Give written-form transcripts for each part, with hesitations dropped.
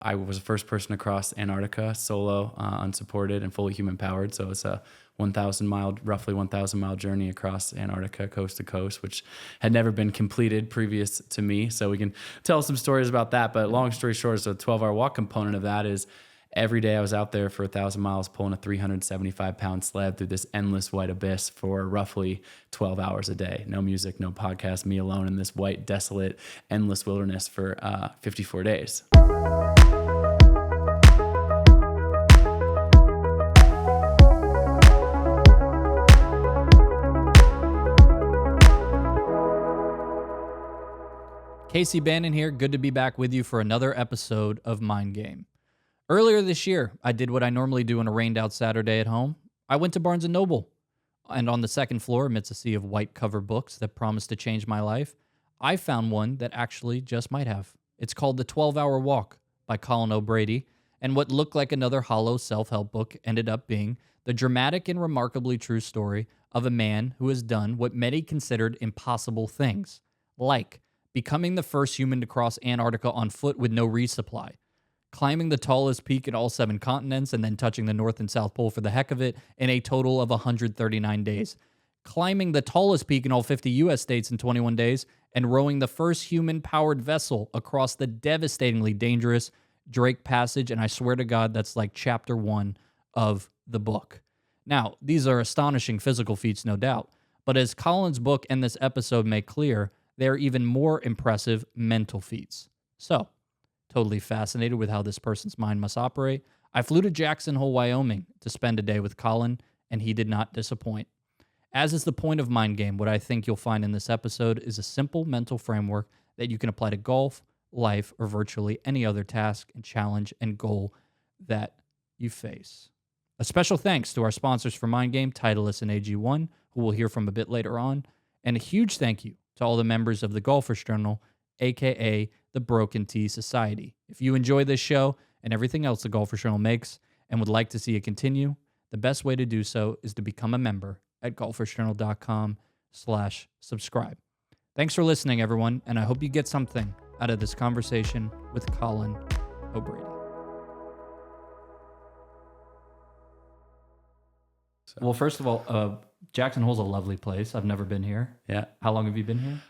I was the first person to cross Antarctica solo, unsupported and fully human powered. So it's a roughly 1,000 mile journey across Antarctica coast to coast, which had never been completed previous to me. So we can tell some stories about that. But long story short, so the 12-hour walk component of that is every day I was out there for 1,000 miles pulling a 375-pound sled through this endless white abyss for roughly 12 hours a day. No music, no podcast, me alone in this white, desolate, endless wilderness for 54 days. Casey Bannon here. Good to be back with you for another episode of Mind Game. Earlier this year, I did what I normally do on a rained out Saturday at home. I went to Barnes & Noble, and on the second floor, amidst a sea of white cover books that promised to change my life, I found one that actually just might have. It's called The 12-Hour Walk by Colin O'Brady, and what looked like another hollow self-help book ended up being the dramatic and remarkably true story of a man who has done what many considered impossible things, like becoming the first human to cross Antarctica on foot with no resupply, climbing the tallest peak in all 7 continents and then touching the North and South Pole for the heck of it in a total of 139 days, climbing the tallest peak in all 50 U.S. states in 21 days, and rowing the first human-powered vessel across the devastatingly dangerous Drake Passage, and I swear to God, that's like chapter 1 of the book. Now, these are astonishing physical feats, no doubt, but as Colin's book and this episode make clear, they are even more impressive mental feats. So, totally fascinated with how this person's mind must operate, I flew to Jackson Hole, Wyoming to spend a day with Colin, and he did not disappoint. As is the point of Mind Game, what I think you'll find in this episode is a simple mental framework that you can apply to golf, life, or virtually any other task and challenge and goal that you face. A special thanks to our sponsors for Mind Game, Titleist and AG1, who we'll hear from a bit later on, and a huge thank you to all the members of the Golfers Journal, aka the Broken Tea Society. If you enjoy this show and everything else the Golfers Journal makes and would like to see it continue, the best way to do so is to become a member at golfersjournal.com/subscribe. Thanks for listening, everyone, and I hope you get something out of this conversation with Colin O'Brady. Well, first of all, Jackson Hole's a lovely place. I've never been here. Yeah. How long have you been here?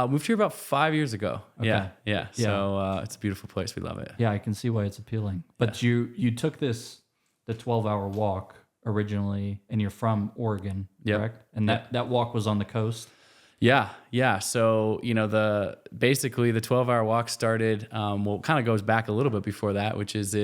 Moved here about 5 years ago. Okay. Yeah. So it's a beautiful place. We love it. Yeah, I can see why it's appealing. But you took the 12-hour walk originally, and you're from Oregon, correct? And that walk was on the coast? Yeah. So, basically the 12-hour walk started, kind of goes back a little bit before that, which is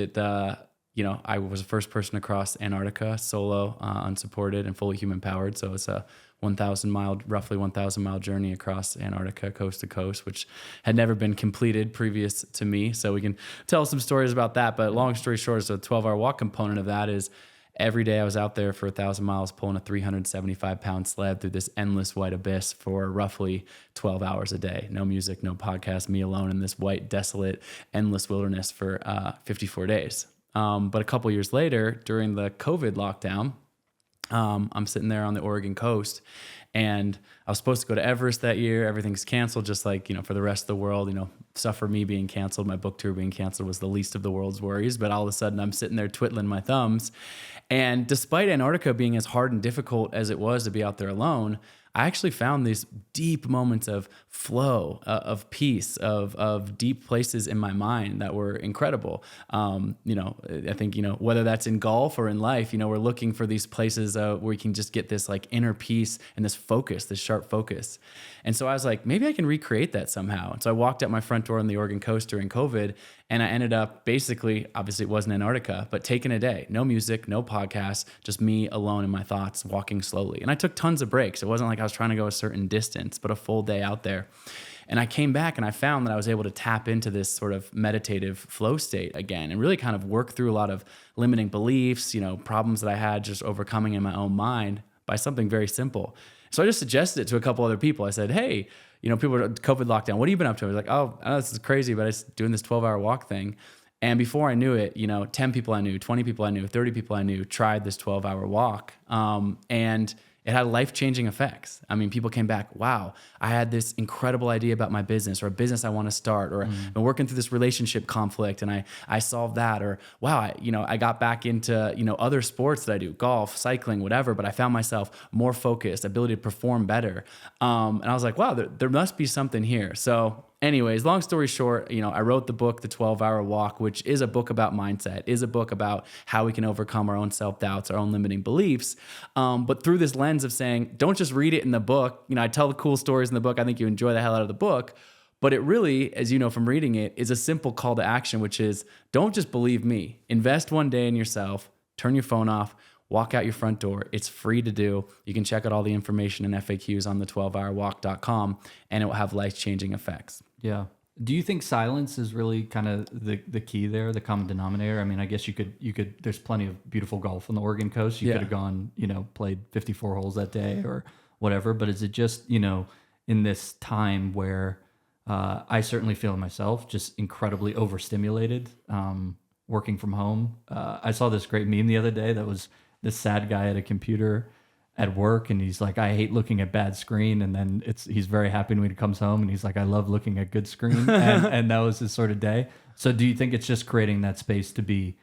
I was the first person to cross Antarctica solo, unsupported and fully human powered. So it's a roughly 1,000 mile journey across Antarctica coast to coast, which had never been completed previous to me. So we can tell some stories about that. But long story short, so the 12-hour walk component of that is every day I was out there for 1,000 miles pulling a 375-pound sled through this endless white abyss for roughly 12 hours a day. No music, no podcast, me alone in this white, desolate, endless wilderness for 54 days. But a couple years later, during the COVID lockdown, I'm sitting there on the Oregon coast, and I was supposed to go to Everest that year. Everything's canceled, just like, for the rest of the world, stuff for me being canceled, my book tour being canceled was the least of the world's worries. But all of a sudden I'm sitting there twiddling my thumbs. And despite Antarctica being as hard and difficult as it was to be out there alone, I actually found these deep moments of flow, of peace, of deep places in my mind that were incredible. I think, whether that's in golf or in life, we're looking for these places where we can just get this like inner peace and this focus, this sharp focus. And so I was like, maybe I can recreate that somehow. And so I walked out my front door on the Oregon coast during COVID, and I ended up basically, obviously it wasn't Antarctica, but taking a day, no music, no podcast, just me alone in my thoughts, walking slowly. And I took tons of breaks. It wasn't like I was trying to go a certain distance, but a full day out there. And I came back and I found that I was able to tap into this sort of meditative flow state again and really kind of work through a lot of limiting beliefs, problems that I had just overcoming in my own mind by something very simple. So I just suggested it to a couple other people. I said, hey, people are COVID lockdown. What have you been up to? I was like, oh, I know this is crazy, but I'm just doing this 12-hour walk thing. And before I knew it, 10 people I knew, 20 people I knew, 30 people I knew tried this 12-hour walk. And it had life-changing effects. I mean, people came back, wow, I had this incredible idea about my business or a business I want to start, or I've been working through this relationship conflict and I solved that, or wow, I got back into, other sports that I do, golf, cycling, whatever, but I found myself more focused, ability to perform better. And I was like, wow, there must be something here. So anyways, long story short, I wrote the book, The 12-Hour Walk, which is a book about mindset, is a book about how we can overcome our own self-doubts, our own limiting beliefs. But through this lens of saying, don't just read it in the book. I tell the cool stories in the book. I think you enjoy the hell out of the book. But it really, as you know from reading it, is a simple call to action, which is don't just believe me. Invest one day in yourself, turn your phone off, walk out your front door. It's free to do. You can check out all the information and FAQs on the12hourwalk.com, and it will have life-changing effects. Yeah. Do you think silence is really kind of the key there, the common denominator? I mean, I guess you could, there's plenty of beautiful golf on the Oregon coast. You could have gone, played 54 holes that day or whatever, but is it just, in this time where I certainly feel myself just incredibly overstimulated, working from home. I saw this great meme the other day that was this sad guy at a computer at work, and he's like, I hate looking at bad screen, and then he's very happy when he comes home, and he's like, I love looking at good screen, and that was his sort of day. So do you think it's just creating that space to be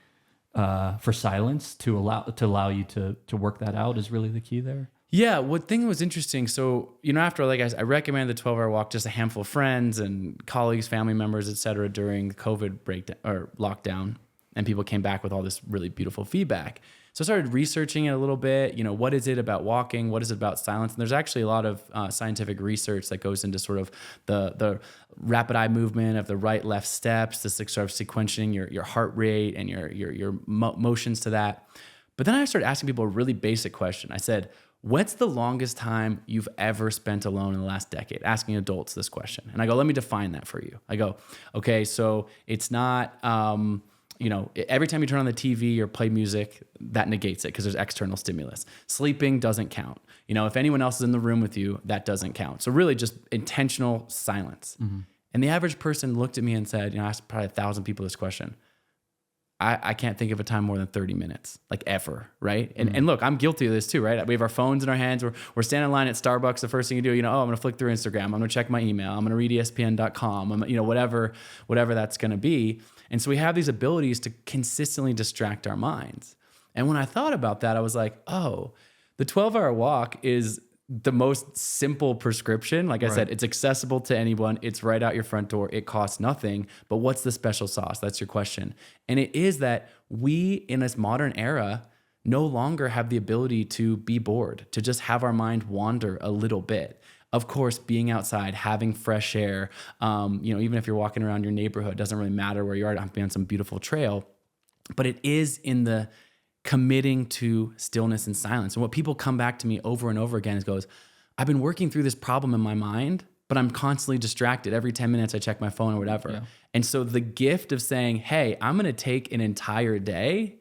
for silence to allow you to work that out is really the key there? Yeah, what thing was interesting, so, after, I recommended the 12-hour walk just a handful of friends and colleagues, family members, et cetera, during the COVID breakdown or lockdown, and people came back with all this really beautiful feedback. So I started researching it a little bit, what is it about walking? What is it about silence? And there's actually a lot of scientific research that goes into sort of the rapid eye movement of the right, left steps, the sort of sequencing your heart rate and your motions to that. But then I started asking people a really basic question. I said, what's the longest time you've ever spent alone in the last decade? Asking adults this question. And I go, let me define that for you. I go, okay, so it's not, every time you turn on the TV or play music, that negates it because there's external stimulus. Sleeping doesn't count. If anyone else is in the room with you, that doesn't count. So really just intentional silence. Mm-hmm. And the average person looked at me and said, I asked probably 1,000 people this question. I can't think of a time more than 30 minutes, ever, right? And look, I'm guilty of this too, right? We have our phones in our hands. We're standing in line at Starbucks. The first thing you do, I'm going to flick through Instagram. I'm going to check my email. I'm going to read ESPN.com. Whatever that's going to be. And so we have these abilities to consistently distract our minds. And when I thought about that, I was like, oh, the 12-hour walk is the most simple prescription. Like I said, it's accessible to anyone. It's right out your front door. It costs nothing. But what's the special sauce? That's your question. And it is that we, in this modern era, no longer have the ability to be bored, to just have our mind wander a little bit. Of course, being outside, having fresh air, even if you're walking around your neighborhood, it doesn't really matter where you are. I have to be on some beautiful trail. But it is in the committing to stillness and silence. And what people come back to me over and over again is goes, I've been working through this problem in my mind, but I'm constantly distracted. Every 10 minutes I check my phone or whatever. Yeah. And so the gift of saying, hey, I'm going to take an entire day,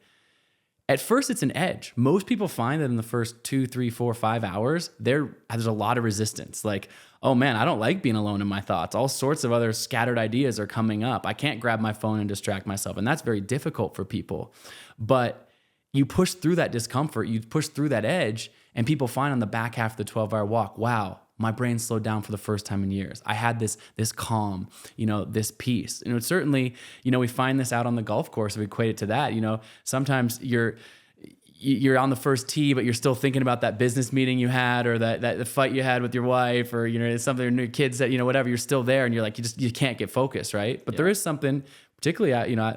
at first it's an edge. Most people find that in the first 2, 3, 4, 5 hours, there's a lot of resistance. Like, oh man, I don't like being alone in my thoughts. All sorts of other scattered ideas are coming up. I can't grab my phone and distract myself. And that's very difficult for people. But you push through that discomfort, you push through that edge, and people find on the back half of the 12-hour walk, wow, my brain slowed down for the first time in years. I had this calm, this peace. And certainly, we find this out on the golf course. We equate it to that. Sometimes you're on the first tee, but you're still thinking about that business meeting you had, or that the fight you had with your wife, or something, new kids that whatever. You're still there, and you're like you can't get focused, right? But there is something. Particularly,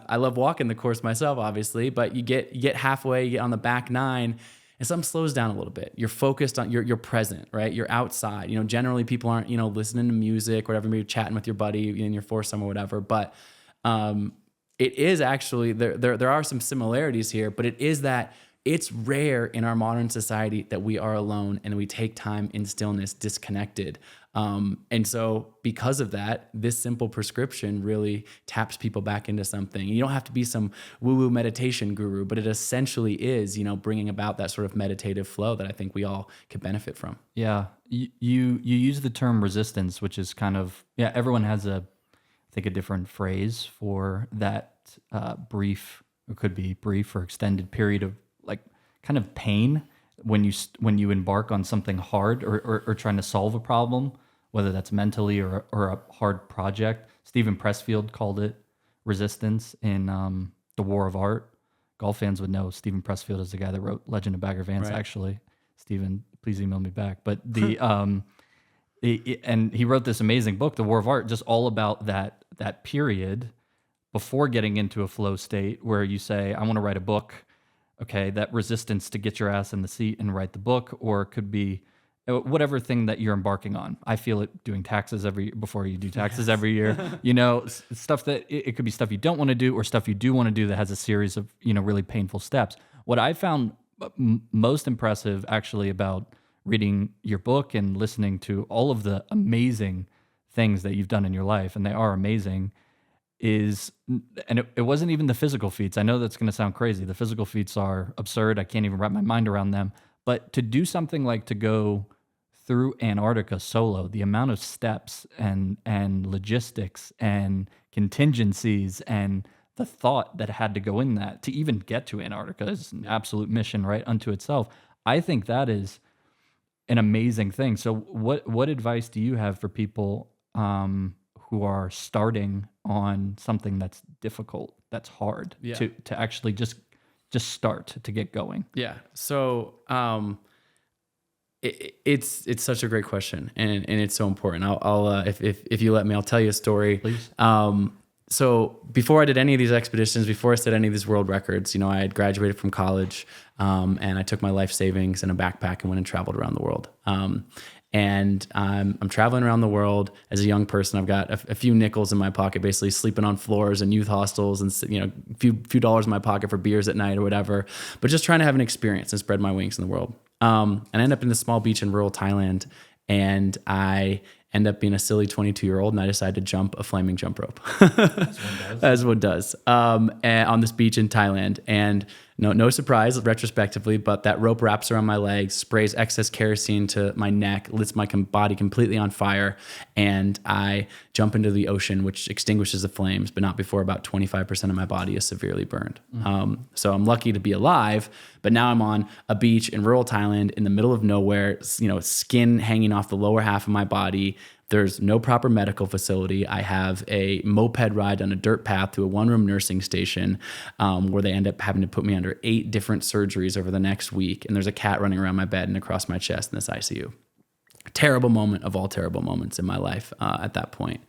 I love walking the course myself, obviously, but you get halfway, you get on the back 9, and something slows down a little bit. You're focused on, you're present, right? You're outside. Generally people aren't, listening to music, whatever, maybe chatting with your buddy in your foursome or whatever. But it is actually, there are some similarities here, but it is that it's rare in our modern society that we are alone and we take time in stillness, disconnected. And so because of that, this simple prescription really taps people back into something. You don't have to be some woo-woo meditation guru, but it essentially is, bringing about that sort of meditative flow that I think we all could benefit from. Yeah. You use the term resistance, which is kind of, everyone has I think a different phrase for that brief, or could be brief or extended period of kind of pain. when you embark on something hard or trying to solve a problem, whether that's mentally or a hard project. Stephen Pressfield called it resistance in The War of Art. Golf fans would know Stephen Pressfield is the guy that wrote Legend of Bagger Vance, Right. actually. Stephen, please email me back. But and he wrote this amazing book, The War of Art, just all about that period before getting into a flow state where you say, I want to write a book. Okay, that resistance to get your ass in the seat and write the book, or it could be whatever thing that you're embarking on. I feel it doing taxes before you do taxes every year. Stuff that it could be stuff you don't want to do or stuff you do want to do that has a series of really painful steps. What I found most impressive actually about reading your book and listening to all of the amazing things that you've done in your life, and they are amazing, and it wasn't even the physical feats. I know that's going to sound crazy. The physical feats are absurd. I can't even wrap my mind around them. But to do something like to go through Antarctica solo, the amount of steps and logistics and contingencies and the thought that had to go in that to even get to Antarctica is an absolute mission right unto itself. I think that is an amazing thing. So what advice do you have for people who are starting on something that's difficult, that's hard, to actually just start, to get going? Yeah. So it's such a great question, and it's so important. I'll if you let me, I'll tell you a story. Please. So before I did any of these expeditions, before I set any of these world records, I had graduated from college, and I took my life savings in a backpack and went and traveled around the world. And I'm traveling around the world as a young person. I've got a few nickels in my pocket, basically sleeping on floors and youth hostels, and a few dollars in my pocket for beers at night or whatever. But just trying to have an experience and spread my wings in the world. And I end up in this small beach in rural Thailand, and I end up being a silly 22-year-old, and I decide to jump a flaming jump rope, as one does, and on this beach in Thailand. And no surprise, retrospectively, but that rope wraps around my legs, sprays excess kerosene to my neck, lights my body completely on fire, and I jump into the ocean, which extinguishes the flames, but not before about 25% of my body is severely burned. So I'm lucky to be alive, but now I'm on a beach in rural Thailand in the middle of nowhere, skin hanging off the lower half of my body. There's no proper medical facility. I have a moped ride on a dirt path to a one-room nursing station, where they end up having to put me under 8 different surgeries over the next week. And there's a cat running around my bed and across my chest in this ICU. Terrible moment of all terrible moments in my life at that point.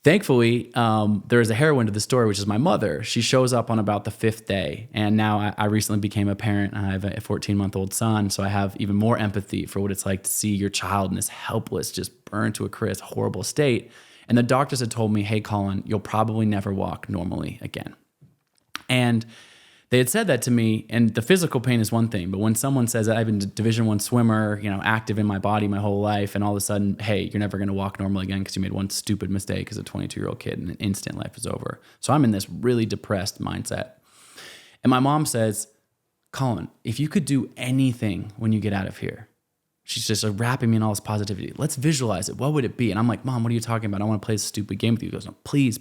Thankfully, there is a heroine to the story, which is my mother. She shows up on about the 5th day. And now I recently became a parent. I have a 14-month-old son. So I have even more empathy for what it's like to see your child in this helpless, just burned to a crisp, horrible state. And the doctors had told me, hey, Colin, you'll probably never walk normally again. And they had said that to me, and the physical pain is one thing, but when someone says I've been a Division I swimmer, active in my body my whole life, and all of a sudden, hey, you're never going to walk normal again because you made one stupid mistake as a 22-year-old kid, and an instant life is over. So I'm in this really depressed mindset. And my mom says, Colin, if you could do anything when you get out of here, she's just wrapping me in all this positivity. Let's visualize it. What would it be? And I'm like, Mom, what are you talking about? I want to play this stupid game with you. She goes, no, please,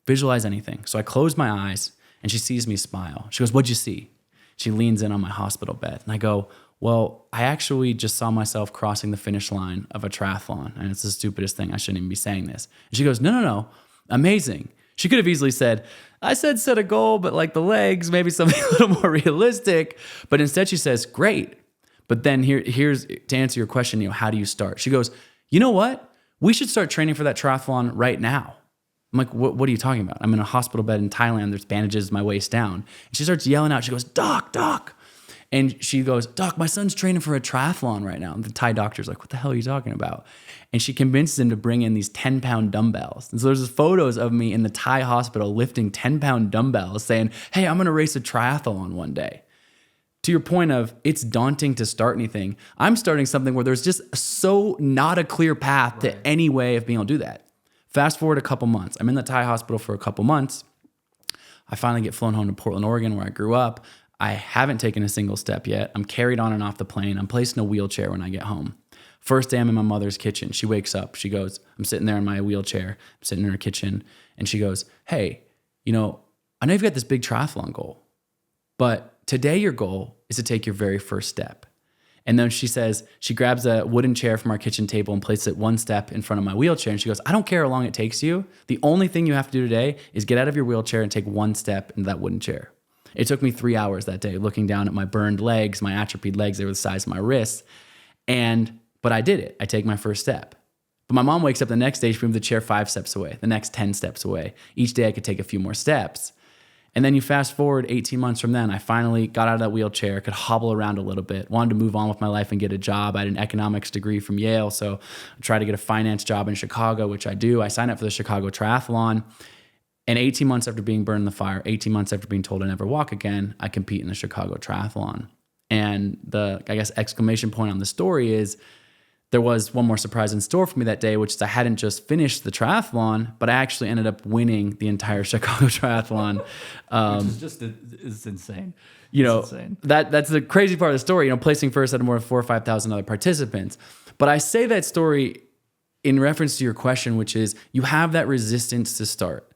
visualize anything. So I close my eyes, and she sees me smile. She goes, what'd you see? She leans in on my hospital bed. And I go, well, I actually just saw myself crossing the finish line of a triathlon. And it's the stupidest thing. I shouldn't even be saying this. And she goes, no. Amazing. She could have easily said, I said set a goal, but like the legs, maybe something a little more realistic. But instead she says, great. But then here's to answer your question, how do you start? She goes, you know what? We should start training for that triathlon right now. I'm like, what are you talking about? I'm in a hospital bed in Thailand. There's bandages my waist down. And she starts yelling out. She goes, Doc. And she goes, Doc, my son's training for a triathlon right now. And the Thai doctor's like, what the hell are you talking about? And she convinces him to bring in these 10-pound dumbbells. And so there's photos of me in the Thai hospital lifting 10-pound dumbbells saying, hey, I'm going to race a triathlon one day. To your point of it's daunting to start anything, I'm starting something where there's just so not a clear path to any way of being able to do that. Fast forward a couple months. I'm in the Thai hospital for a couple months. I finally get flown home to Portland, Oregon, where I grew up. I haven't taken a single step yet. I'm carried on and off the plane. I'm placed in a wheelchair when I get home. First day I'm in my mother's kitchen. She wakes up. She goes, I'm sitting there in my wheelchair. I'm sitting in her kitchen. And she goes, hey, I know you've got this big triathlon goal, but today your goal is to take your very first step. And then she says, she grabs a wooden chair from our kitchen table and places it one step in front of my wheelchair. And she goes, I don't care how long it takes you. The only thing you have to do today is get out of your wheelchair and take one step into that wooden chair. It took me 3 hours that day looking down at my burned legs, my atrophied legs. They were the size of my wrists. But I did it. I take my first step. But my mom wakes up the next day, she moved the chair 5 steps away, the next 10 steps away. Each day I could take a few more steps. And then you fast forward 18 months from then, I finally got out of that wheelchair, could hobble around a little bit, wanted to move on with my life and get a job. I had an economics degree from Yale, so I tried to get a finance job in Chicago, which I do. I signed up for the Chicago Triathlon. And 18 months after being burned in the fire, 18 months after being told I never walk again, I compete in the Chicago Triathlon. And the, I guess, exclamation point on the story is there was one more surprise in store for me that day, which is I hadn't just finished the triathlon, but I actually ended up winning the entire Chicago Triathlon. Which is it's insane. Insane. That's the crazy part of the story. Placing first out of more than 4,000 or 5,000 other participants. But I say that story in reference to your question, which is you have that resistance to start.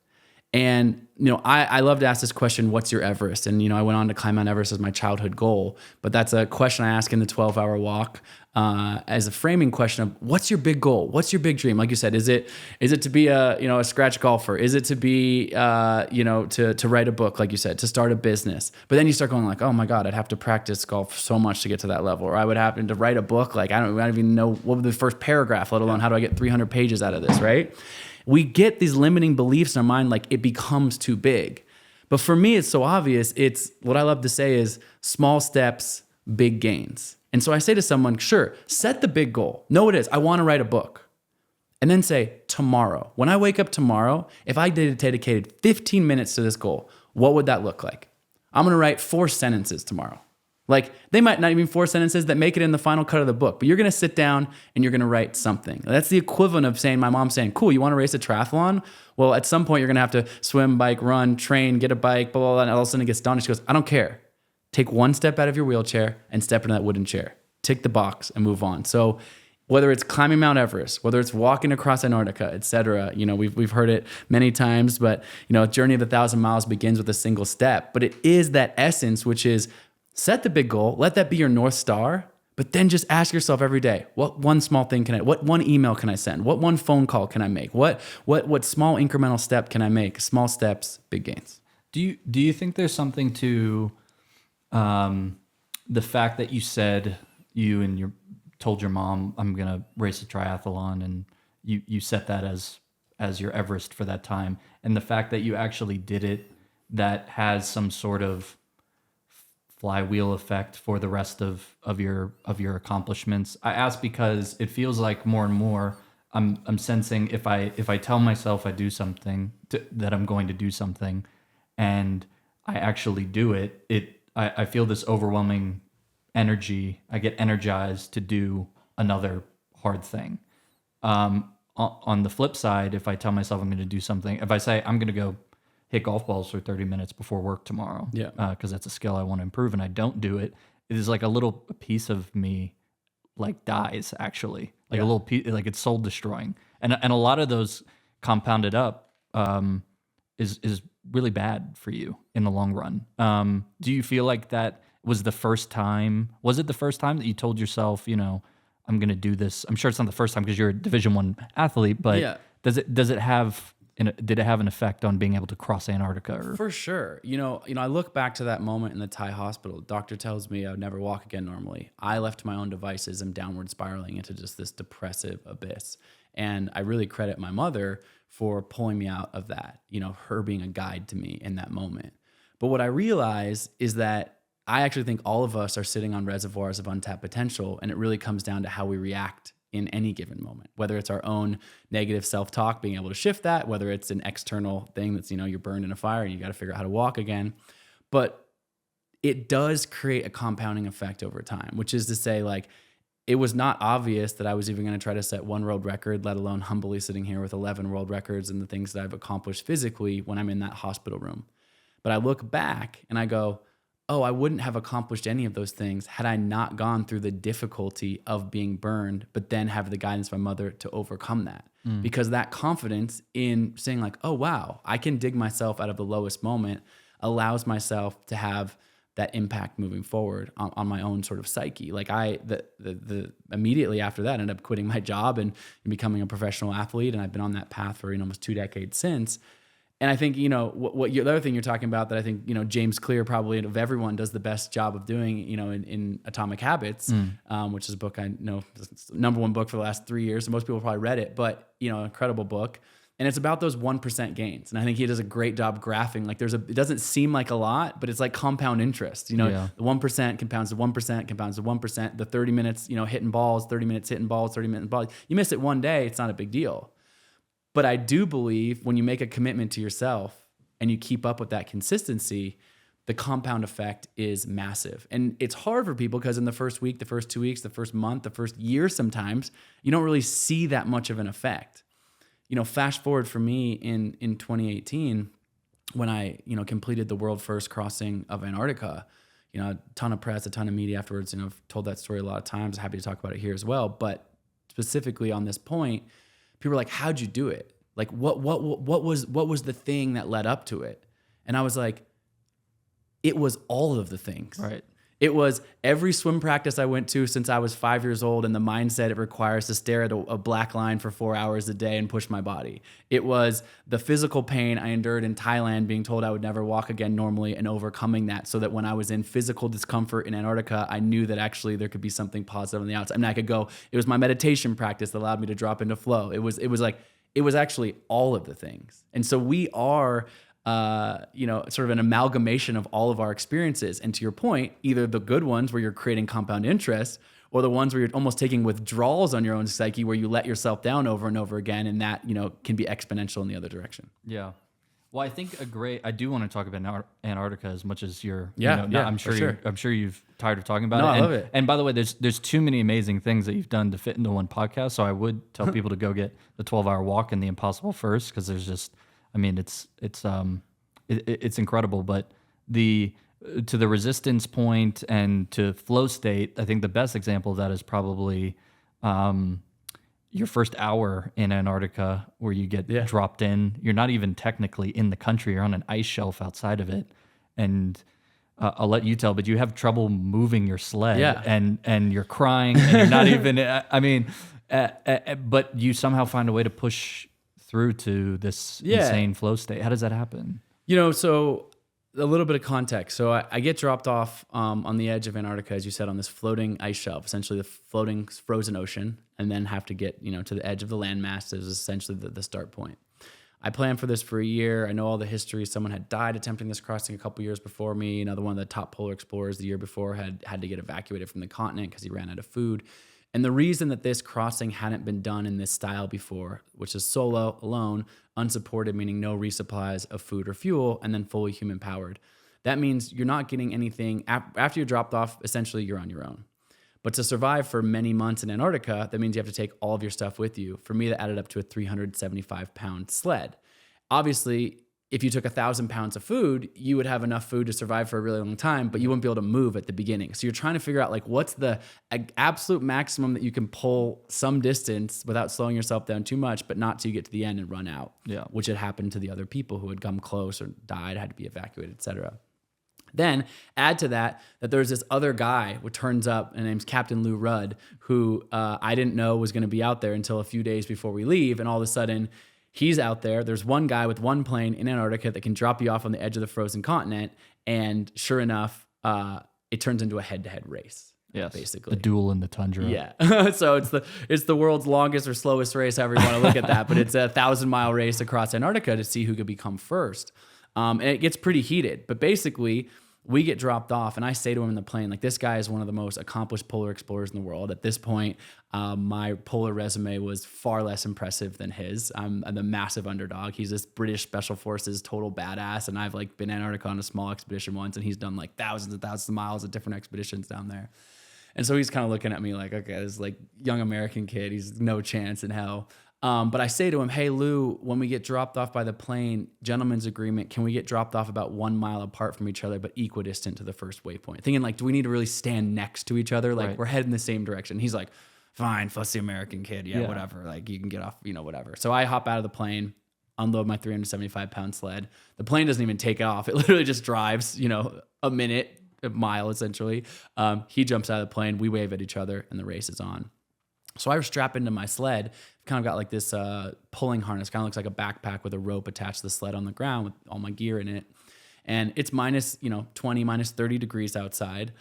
And, I love to ask this question, what's your Everest? And, I went on to climb Mount Everest as my childhood goal, but that's a question I ask in the 12-hour walk as a framing question of what's your big goal? What's your big dream? Like you said, is it to be a scratch golfer? Is it to be, to write a book, like you said, to start a business? But then you start going like, oh my God, I'd have to practice golf so much to get to that level. Or I would happen to write a book. Like, I don't even know what would the first paragraph, let alone how do I get 300 pages out of this, right? We get these limiting beliefs in our mind, like it becomes too big. But for me, it's so obvious. It's what I love to say is small steps, big gains. And so I say to someone, sure, set the big goal. No, it is. I want to write a book. And then say, tomorrow, when I wake up tomorrow, if I dedicated 15 minutes to this goal, what would that look like? I'm going to write 4 sentences tomorrow. Like, they might not even 4 sentences that make it in the final cut of the book, but you're going to sit down and you're going to write something. That's the equivalent of saying, my mom saying, cool, you want to race a triathlon? Well, at some point you're going to have to swim, bike, run, train, get a bike, blah, blah, blah, and all of a sudden it gets done. She goes, I don't care. Take one step out of your wheelchair and step into that wooden chair. Tick the box and move on. So whether it's climbing Mount Everest, whether it's walking across Antarctica, et cetera, we've heard it many times, but, a journey of 1,000 miles begins with a single step. But it is that essence, which is set the big goal, let that be your North Star, but then just ask yourself every day, what one small thing what one email can I send? What one phone call can I make? What small incremental step can I make? Small steps, big gains. Do you think there's something to the fact that you said you told your mom, I'm going to race a triathlon, and you set that as your Everest for that time, and the fact that you actually did it, that has some sort of flywheel effect for the rest of your accomplishments? I ask because it feels like more and more I'm sensing if I tell myself I do something that I'm going to do something, and I actually do it, I feel this overwhelming energy. I get energized to do another hard thing. On the flip side, if I tell myself I'm going to do something, if I say I'm going to go hit golf balls for 30 minutes before work tomorrow, because that's a skill I want to improve, and I don't do it, it is like a piece of me like dies, actually, like a little piece, like it's soul destroying, and a lot of those compounded up is really bad for you in the long run. Do you feel like that was the first time? Was it the first time that you told yourself, I'm going to do this? I'm sure it's not the first time because you're a Division I athlete, but did it have an effect on being able to cross Antarctica? For sure. I look back to that moment in the Thai hospital. Doctor tells me I would never walk again normally. I, left to my own devices, am downward spiraling into just this depressive abyss. And I really credit my mother for pulling me out of that, her being a guide to me in that moment. But what I realize is that I actually think all of us are sitting on reservoirs of untapped potential, and it really comes down to how we react in any given moment, whether it's our own negative self-talk, being able to shift that, whether it's an external thing that's, you're burned in a fire and you got to figure out how to walk again. But it does create a compounding effect over time, which is to say, like, it was not obvious that I was even going to try to set one world record, let alone humbly sitting here with 11 world records and the things that I've accomplished physically when I'm in that hospital room. But I look back and I go, oh, I wouldn't have accomplished any of those things had I not gone through the difficulty of being burned, but then have the guidance of my mother to overcome that. Because that confidence in saying like, oh, wow, I can dig myself out of the lowest moment allows myself to have that impact moving forward on my own sort of psyche. Like the immediately after that, I ended up quitting my job and becoming a professional athlete. And I've been on that path for, almost 2 decades since. And I think, the other thing you're talking about that I think, James Clear probably of everyone does the best job of doing, in Atomic Habits, which is a book I know, number one book for the last 3 years. And most people probably read it, but, incredible book. And it's about those 1% gains. And I think he does a great job graphing. Like it doesn't seem like a lot, but it's like compound interest. The 1% compounds to 1%, compounds to 1%. The 30 minutes, hitting balls, 30 minutes hitting balls, 30 minutes balls. You miss it one day, it's not a big deal. But I do believe when you make a commitment to yourself and you keep up with that consistency, the compound effect is massive. And it's hard for people because in the first week, the first 2 weeks, the first month, the first year sometimes, you don't really see that much of an effect. Flash forward for me in 2018 when I, completed the world first crossing of Antarctica, a ton of press, a ton of media afterwards. I've told that story a lot of times. Happy to talk about it here as well. But specifically on this point, people were like, how'd you do it? Like, what was the thing that led up to it? And I was like, it was all of the things. Right. It was every swim practice I went to since I was 5 years old and the mindset it requires to stare at a black line for 4 hours a day and push my body. It was the physical pain I endured in Thailand, being told I would never walk again normally and overcoming that so that when I was in physical discomfort in Antarctica, I knew that actually there could be something positive on the outside. I mean, I could go, it was my meditation practice that allowed me to drop into flow. It was actually all of the things. And so we are sort of an amalgamation of all of our experiences. And to your point, either the good ones where you're creating compound interest or the ones where you're almost taking withdrawals on your own psyche where you let yourself down over and over again. And that, can be exponential in the other direction. Yeah. Well, I think I do want to talk about Antarctica as much as you're, I'm sure you've tired of talking about it. I love it. And by the way, there's too many amazing things that you've done to fit into one podcast. So I would tell people to go get the 12-hour walk and the Impossible first, because there's just, it's incredible. But to the resistance point and to flow state, I think the best example of that is probably your first hour in Antarctica, where you get dropped in. You're not even technically in the country. You're on an ice shelf outside of it, and I'll let you tell, but you have trouble moving your sled, and you're crying, and you're not even. But you somehow find a way to push through to this insane flow state. How does that happen? So a little bit of context. So I get dropped off on the edge of Antarctica, as you said, on this floating ice shelf, essentially the floating frozen ocean, and then have to get, to the edge of the landmass is essentially the start point. I planned for this for a year. I know all the history. Someone had died attempting this crossing a couple years before me. Another one of the top polar explorers the year before had to get evacuated from the continent because he ran out of food. And the reason that this crossing hadn't been done in this style before, which is solo, alone, unsupported, meaning no resupplies of food or fuel, and then fully human powered. That means you're not getting anything after you're dropped off. Essentially, you're on your own. But to survive for many months in Antarctica, that means you have to take all of your stuff with you. For me, that added up to a 375-pound sled. Obviously, if you took 1,000 pounds of food, you would have enough food to survive for a really long time, but you wouldn't be able to move at the beginning. So you're trying to figure out what's the absolute maximum that you can pull some distance without slowing yourself down too much, but not till you get to the end and run out. Yeah. Which had happened to the other people who had come close or died, had to be evacuated, etc. Then add to that there's this other guy who turns up, and name's Captain Lou Rudd, who I didn't know was going to be out there until a few days before we leave. And all of a sudden, he's out there. There's one guy with one plane in Antarctica that can drop you off on the edge of the frozen continent. And sure enough, it turns into a head-to-head race. Yes, basically. The duel in the tundra. Yeah. So it's the world's longest or slowest race, however you want to look at that. But it's a 1,000-mile race across Antarctica to see who could become first. And it gets pretty heated. But basically, we get dropped off, and I say to him in the plane, this guy is one of the most accomplished polar explorers in the world. At this point, my polar resume was far less impressive than his. I'm the massive underdog. He's this British Special Forces total badass, and I've been Antarctica on a small expedition once, and he's done thousands and thousands of miles of different expeditions down there. And so he's kind of looking at me okay, this young American kid, he's no chance in hell. But I say to him, hey, Lou, when we get dropped off by the plane, gentleman's agreement, can we get dropped off about 1 mile apart from each other, but equidistant to the first waypoint? Thinking do we need to really stand next to each other? Right. We're heading the same direction. He's like, fine, fussy American kid. Yeah, whatever. You can get off, whatever. So I hop out of the plane, unload my 375-pound sled. The plane doesn't even take off. It literally just drives, a minute, a mile essentially. He jumps out of the plane. We wave at each other, and the race is on. So I strap into my sled. Kind of got like this pulling harness. Kind of looks like a backpack with a rope attached to the sled on the ground with all my gear in it. And it's minus 20, minus 30 degrees outside.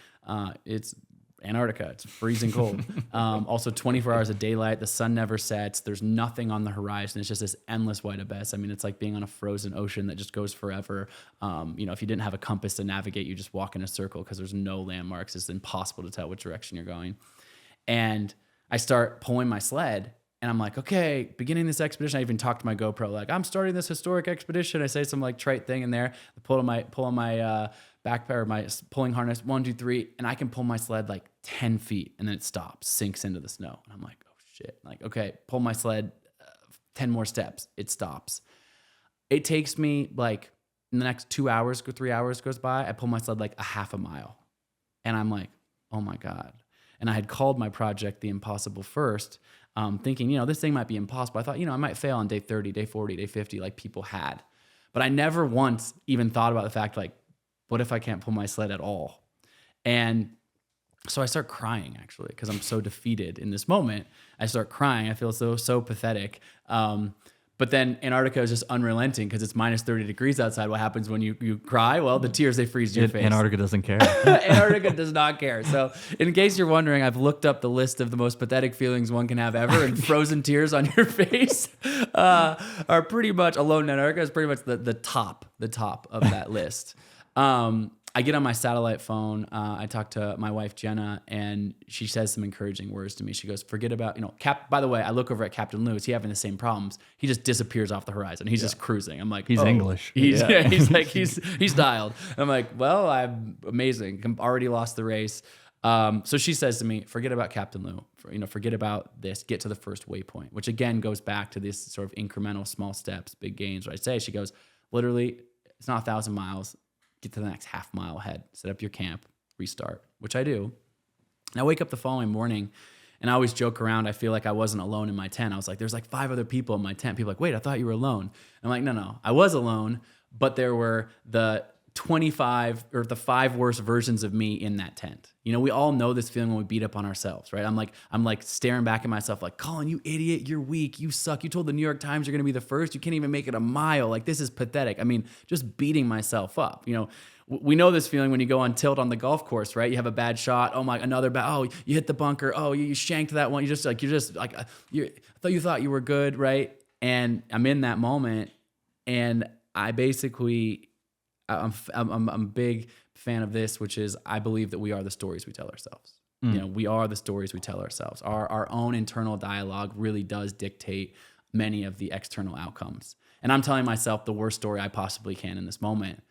It's Antarctica. It's freezing cold. Also 24 hours of daylight. The sun never sets. There's nothing on the horizon. It's just this endless white abyss. I mean, it's like being on a frozen ocean that just goes forever. If you didn't have a compass to navigate, you just walk in a circle because there's no landmarks. It's impossible to tell which direction you're going. And I start pulling my sled, and I'm like, okay, beginning this expedition. I even talked to my GoPro, like, I'm starting this historic expedition. I say some like trite thing in there. I pull on my backpack or my pulling harness, 1, 2, 3, and I can pull my sled like 10 feet, and then it stops, sinks into the snow. And I'm like, oh shit. Like, okay, pull my sled 10 more steps. It stops. It takes me like in the next 2 hours, 3 hours goes by. I pull my sled like a half a mile, and I'm like, oh my God. And I had called my project The Impossible First, thinking, this thing might be impossible. I thought, I might fail on day 30, day 40, day 50, like people had. But I never once even thought about the fact, like, what if I can't pull my sled at all? And so I start crying, actually, because I'm so defeated in this moment. I start crying. I feel so pathetic. But then Antarctica is just unrelenting because it's minus 30 degrees outside. What happens when you cry? Well, the tears, they freeze your face. Antarctica doesn't care. Antarctica does not care. So in case you're wondering, I've looked up the list of the most pathetic feelings one can have ever, and frozen tears on your face are pretty much, alone in Antarctica is pretty much the top of that list. I get on my satellite phone. I talk to my wife, Jenna, and she says some encouraging words to me. She goes, forget about, by the way, I look over at Captain Lou. Is he having the same problems? He just disappears off the horizon. He's just cruising. I'm like, he's English. He's dialed. I'm like, well, I'm amazing. Already lost the race. So she says to me, forget about Captain Lou. Forget about this. Get to the first waypoint, which again goes back to this sort of incremental small steps, big gains. What I say, she goes, literally, it's not 1,000 miles. Get to the next half mile ahead, set up your camp, restart, which I do. And I wake up the following morning, and I always joke around. I feel like I wasn't alone in my tent. I was like, there's like 5 other people in my tent. People are like, wait, I thought you were alone. I'm like, no, I was alone, but there were the 25 or the 5 worst versions of me in that tent. We all know this feeling when we beat up on ourselves, right? I'm like staring back at myself like, Colin, you idiot, you're weak, you suck. You told the New York Times you're going to be the first. You can't even make it a mile. Like, this is pathetic. I mean, just beating myself up. We know this feeling when you go on tilt on the golf course, right? You have a bad shot. Oh my, another bad. Oh, you hit the bunker. Oh, you shanked that one. I thought you thought you were good, right? And I'm in that moment, and I basically, I'm a big fan of this, which is I believe that we are the stories we tell ourselves. We are the stories we tell ourselves. Our own internal dialogue really does dictate many of the external outcomes. And I'm telling myself the worst story I possibly can in this moment.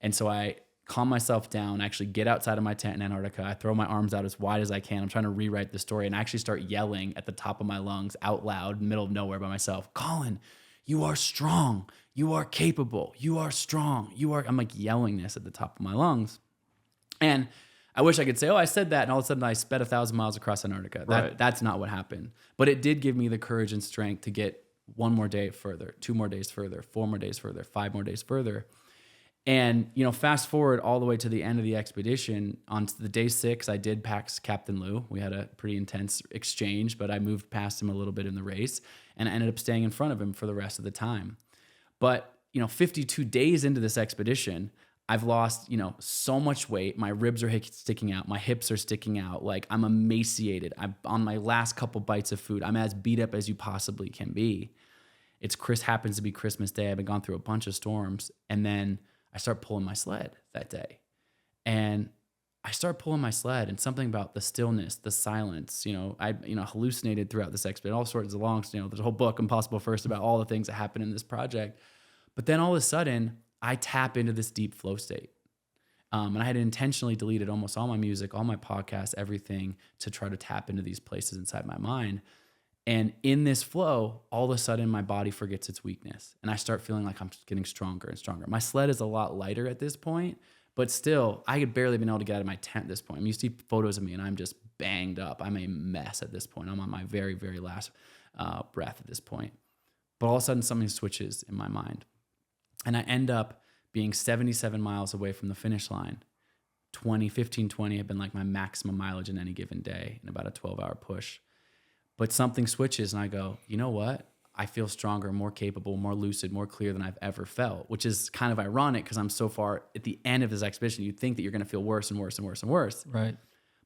And so I calm myself down, actually get outside of my tent in Antarctica. I throw my arms out as wide as I can. I'm trying to rewrite the story, and I actually start yelling at the top of my lungs out loud in the middle of nowhere by myself, Colin, you are strong. You are capable. You are strong. I'm like yelling this at the top of my lungs. And I wish I could say, I said that, and all of a sudden I sped 1,000 miles across Antarctica. Right. That's not what happened. But it did give me the courage and strength to get 1 more day further, 2 more days further, 4 more days further, 5 more days further. And, fast forward all the way to the end of the expedition. On the day 6, I did pass Captain Lou. We had a pretty intense exchange, but I moved past him a little bit in the race, and I ended up staying in front of him for the rest of the time. But, 52 days into this expedition, I've lost, so much weight. My ribs are sticking out. My hips are sticking out. Like, I'm emaciated. I'm on my last couple bites of food. I'm as beat up as you possibly can be. Happens to be Christmas Day. I've been gone through a bunch of storms. And then I start pulling my sled that day. And I start pulling my sled, and something about the stillness, the silence, I hallucinated throughout this expedition, all sorts of there's a whole book, Impossible First, about all the things that happen in this project. But then all of a sudden, I tap into this deep flow state. And I had intentionally deleted almost all my music, all my podcasts, everything, to try to tap into these places inside my mind. And in this flow, all of a sudden, my body forgets its weakness. And I start feeling like I'm getting stronger and stronger. My sled is a lot lighter at this point, but still, I had barely been able to get out of my tent at this point. I mean, you see photos of me, and I'm just banged up. I'm a mess at this point. I'm on my very, very last breath at this point. But all of a sudden, something switches in my mind. And I end up being 77 miles away from the finish line, 15, 20 have been like my maximum mileage in any given day in about a 12-hour push. But something switches and I go, you know what? I feel stronger, more capable, more lucid, more clear than I've ever felt, which is kind of ironic because I'm so far at the end of this expedition. You'd think that you're going to feel worse and worse and worse and worse. Right.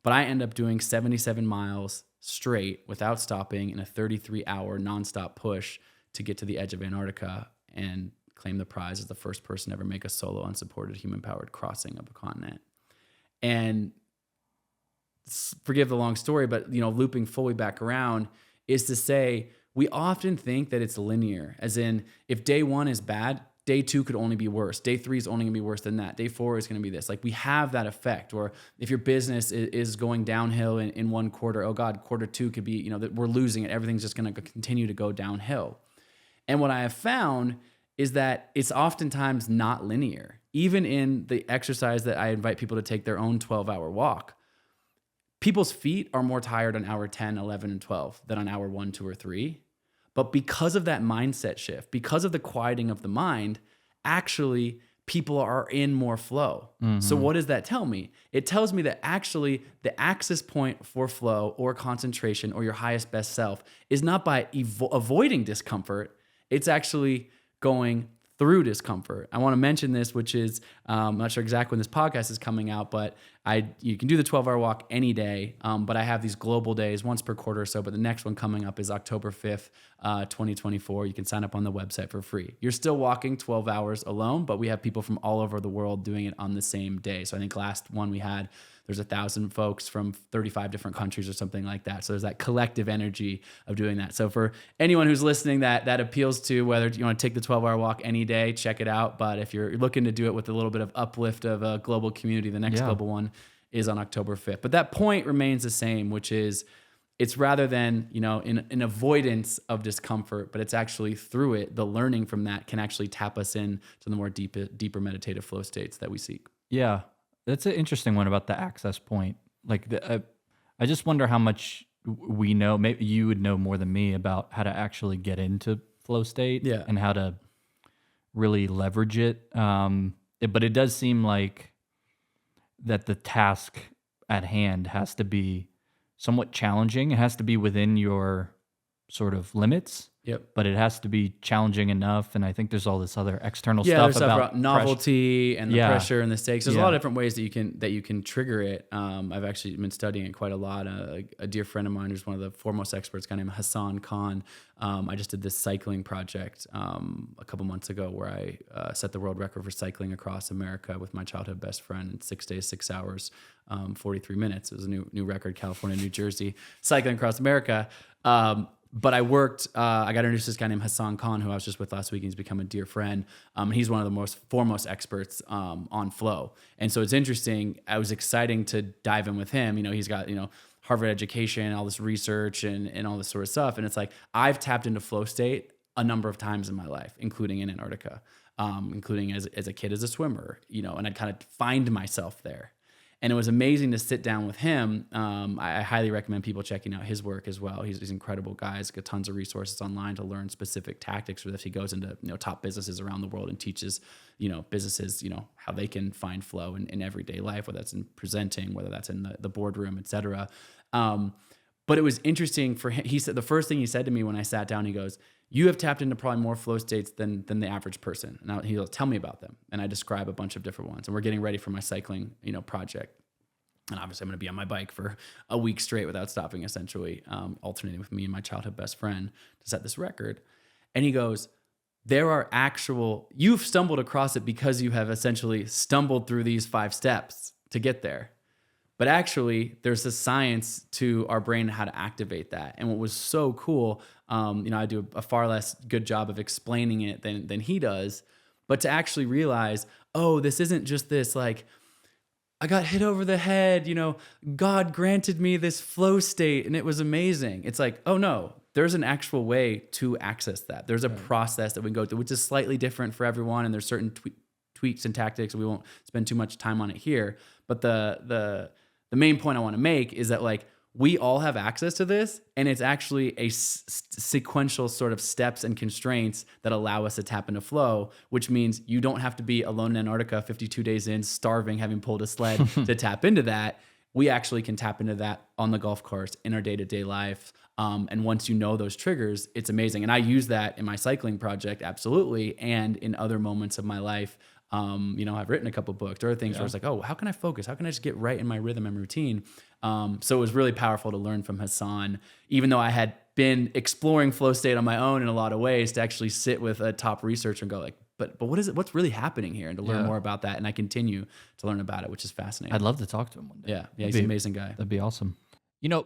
But I end up doing 77 miles straight without stopping in a 33-hour nonstop push to get to the edge of Antarctica and claim the prize as the first person to ever make a solo unsupported human-powered crossing of a continent. And forgive the long story, but looping fully back around is to say we often think that it's linear, as in if day 1 is bad, day 2 could only be worse. Day 3 is only gonna be worse than that. Day 4 is gonna be this. Like we have that effect. Or if your business is going downhill in one quarter, oh God, quarter 2 could be, that we're losing it. Everything's just gonna continue to go downhill. And what I have found is that it's oftentimes not linear. Even in the exercise that I invite people to take their own 12-hour walk, people's feet are more tired on hour 10, 11, and 12 than on hour 1, 2, or 3. But because of that mindset shift, because of the quieting of the mind, actually people are in more flow. Mm-hmm. So what does that tell me? It tells me that actually the access point for flow or concentration or your highest best self is not by avoiding discomfort. It's actually going through discomfort. I want to mention this, which is, I'm not sure exactly when this podcast is coming out, but you can do the 12-hour walk any day, but I have these global days once per quarter or so, but the next one coming up is October 5th, 2024. You can sign up on the website for free. You're still walking 12 hours alone, but we have people from all over the world doing it on the same day. So I think last one we had, there's 1,000 folks from 35 different countries or something like that. So there's that collective energy of doing that. So for anyone who's listening that appeals to, whether you want to take the 12-hour walk any day, check it out. But if you're looking to do it with a little bit of uplift of a global community, the next global one is on October 5th. But that point remains the same, which is it's rather than, an avoidance of discomfort, but it's actually through it, the learning from that can actually tap us in to the more deeper meditative flow states that we seek. Yeah. That's an interesting one about the access point. Like, I just wonder how much we know. Maybe you would know more than me about how to actually get into flow state and how to really leverage it. But it does seem like that the task at hand has to be somewhat challenging. It has to be within your sort of limits. Yep. But it has to be challenging enough. And I think there's all this other external stuff about novelty and the pressure and the stakes. There's a lot of different ways that you can trigger it. I've actually been studying it quite a lot. A dear friend of mine who's one of the foremost experts, a guy named Hassan Khan. I just did this cycling project a couple months ago where I set the world record for cycling across America with my childhood best friend in 6 days, 6 hours, 43 minutes. It was a new record, California, New Jersey, cycling across America. But I got introduced to this guy named Hassan Khan, who I was just with last week, and he's become a dear friend. He's one of the foremost experts on flow. And so it's interesting. I was exciting to dive in with him. He's got, Harvard education, all this research and all this sort of stuff. And it's like, I've tapped into flow state a number of times in my life, including in Antarctica, including as a kid, as a swimmer, and I'd kind of find myself there. And it was amazing to sit down with him. I highly recommend people checking out his work as well. He's an incredible guy. He's got tons of resources online to learn specific tactics for this. He goes into top businesses around the world and teaches businesses how they can find flow in everyday life, whether that's in presenting, whether that's in the boardroom, et cetera. But it was interesting for him. He said the first thing he said to me when I sat down, he goes, "You have tapped into probably more flow states than the average person." And he'll tell me about them. And I describe a bunch of different ones. And we're getting ready for my cycling, project. And obviously I'm going to be on my bike for a week straight without stopping, essentially, alternating with me and my childhood best friend to set this record. And he goes, you've stumbled across it because you have essentially stumbled through these 5 steps to get there. But actually, there's a science to our brain and how to activate that. And what was so cool, I do a far less good job of explaining it than he does, but to actually realize, this isn't just this like, I got hit over the head, God granted me this flow state and it was amazing. It's like, oh no, there's an actual way to access that. There's a process that we can go through, which is slightly different for everyone. And there's certain tweaks and tactics. We won't spend too much time on it here. But the main point I want to make is that like we all have access to this, and it's actually a sequential sort of steps and constraints that allow us to tap into flow, which means you don't have to be alone in Antarctica 52 days in, starving, having pulled a sled to tap into that. We actually can tap into that on the golf course in our day-to-day life. And once you know those triggers, it's amazing. And I use that in my cycling project, absolutely, and in other moments of my life. I've written a couple books. There are things where it's like, oh, how can I focus? How can I just get right in my rhythm and routine? So it was really powerful to learn from Hassan, even though I had been exploring flow state on my own in a lot of ways, to actually sit with a top researcher and go like, but what is it? What's really happening here? And to learn more about that. And I continue to learn about it, which is fascinating. I'd love to talk to him one day. Yeah, he's an amazing guy. That'd be awesome.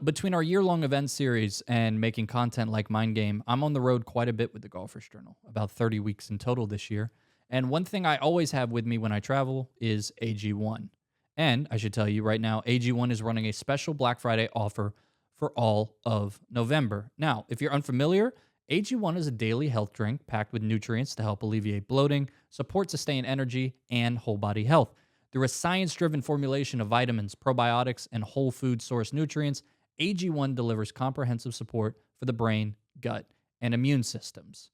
Between our year-long event series and making content like Mind Game, I'm on the road quite a bit with the Golfer's Journal, about 30 weeks in total this year. And one thing I always have with me when I travel is AG1. And I should tell you right now, AG1 is running a special Black Friday offer for all of November. Now, if you're unfamiliar, AG1 is a daily health drink packed with nutrients to help alleviate bloating, support sustained energy, and whole body health. Through a science-driven formulation of vitamins, probiotics, and whole food source nutrients, AG1 delivers comprehensive support for the brain, gut, and immune systems.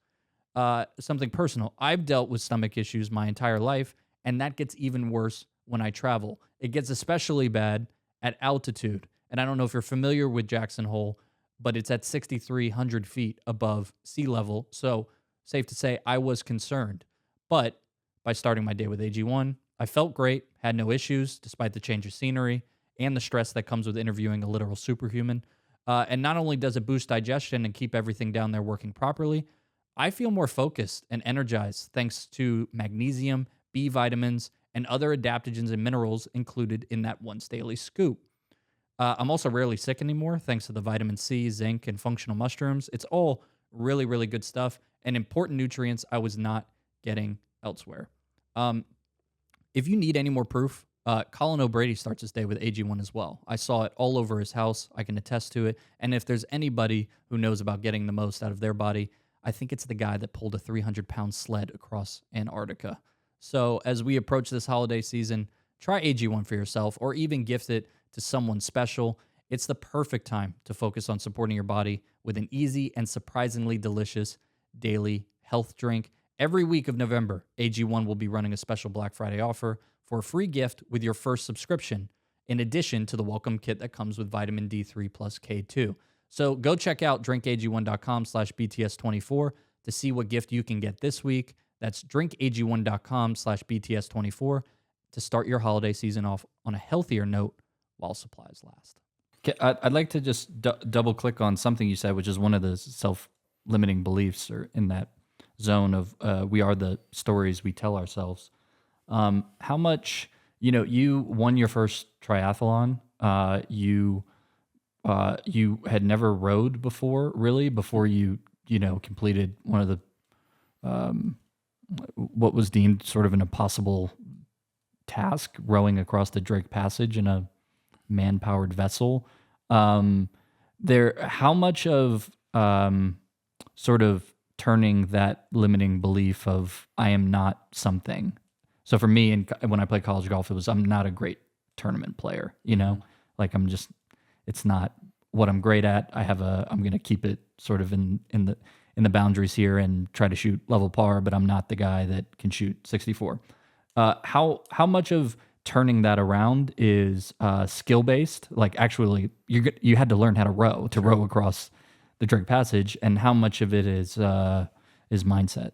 Something personal. I've dealt with stomach issues my entire life, and that gets even worse when I travel. It gets especially bad at altitude. And I don't know if you're familiar with Jackson Hole, but it's at 6,300 feet above sea level. So safe to say I was concerned. But by starting my day with AG1, I felt great, had no issues despite the change of scenery and the stress that comes with interviewing a literal superhuman. And not only does it boost digestion and keep everything down there working properly, I feel more focused and energized thanks to magnesium, B vitamins, and other adaptogens and minerals included in that once daily scoop. I'm also rarely sick anymore thanks to the vitamin C, zinc, and functional mushrooms. It's all really, really good stuff and important nutrients I was not getting elsewhere. If you need any more proof, Colin O'Brady starts his day with AG1 as well. I saw it all over his house. I can attest to it. And if there's anybody who knows about getting the most out of their body, I think it's the guy that pulled a 300-pound sled across Antarctica. So as we approach this holiday season, try AG1 for yourself or even gift it to someone special. It's the perfect time to focus on supporting your body with an easy and surprisingly delicious daily health drink. Every week of November, AG1 will be running a special Black Friday offer for a free gift with your first subscription, in addition to the welcome kit that comes with vitamin D3 plus K2. So go check out drinkag1.com/BTS24 to see what gift you can get this week. That's drinkag1.com/BTS24 to start your holiday season off on a healthier note while supplies last. I'd like to just double click on something you said, which is one of the self-limiting beliefs, or in that zone of we are the stories we tell ourselves. How much, you won your first triathlon. You had never rowed before you, completed one of the, what was deemed sort of an impossible task, rowing across the Drake Passage in a man-powered vessel. How much of sort of turning that limiting belief of I am not something. So for me, when I played college golf, I'm not a great tournament player, like it's not what I'm great at. I'm going to keep it sort of in the boundaries here and try to shoot level par, but I'm not the guy that can shoot 64. How much of turning that around is skill based? Like actually, you had to learn how to row across the Drake Passage, and how much of it is mindset?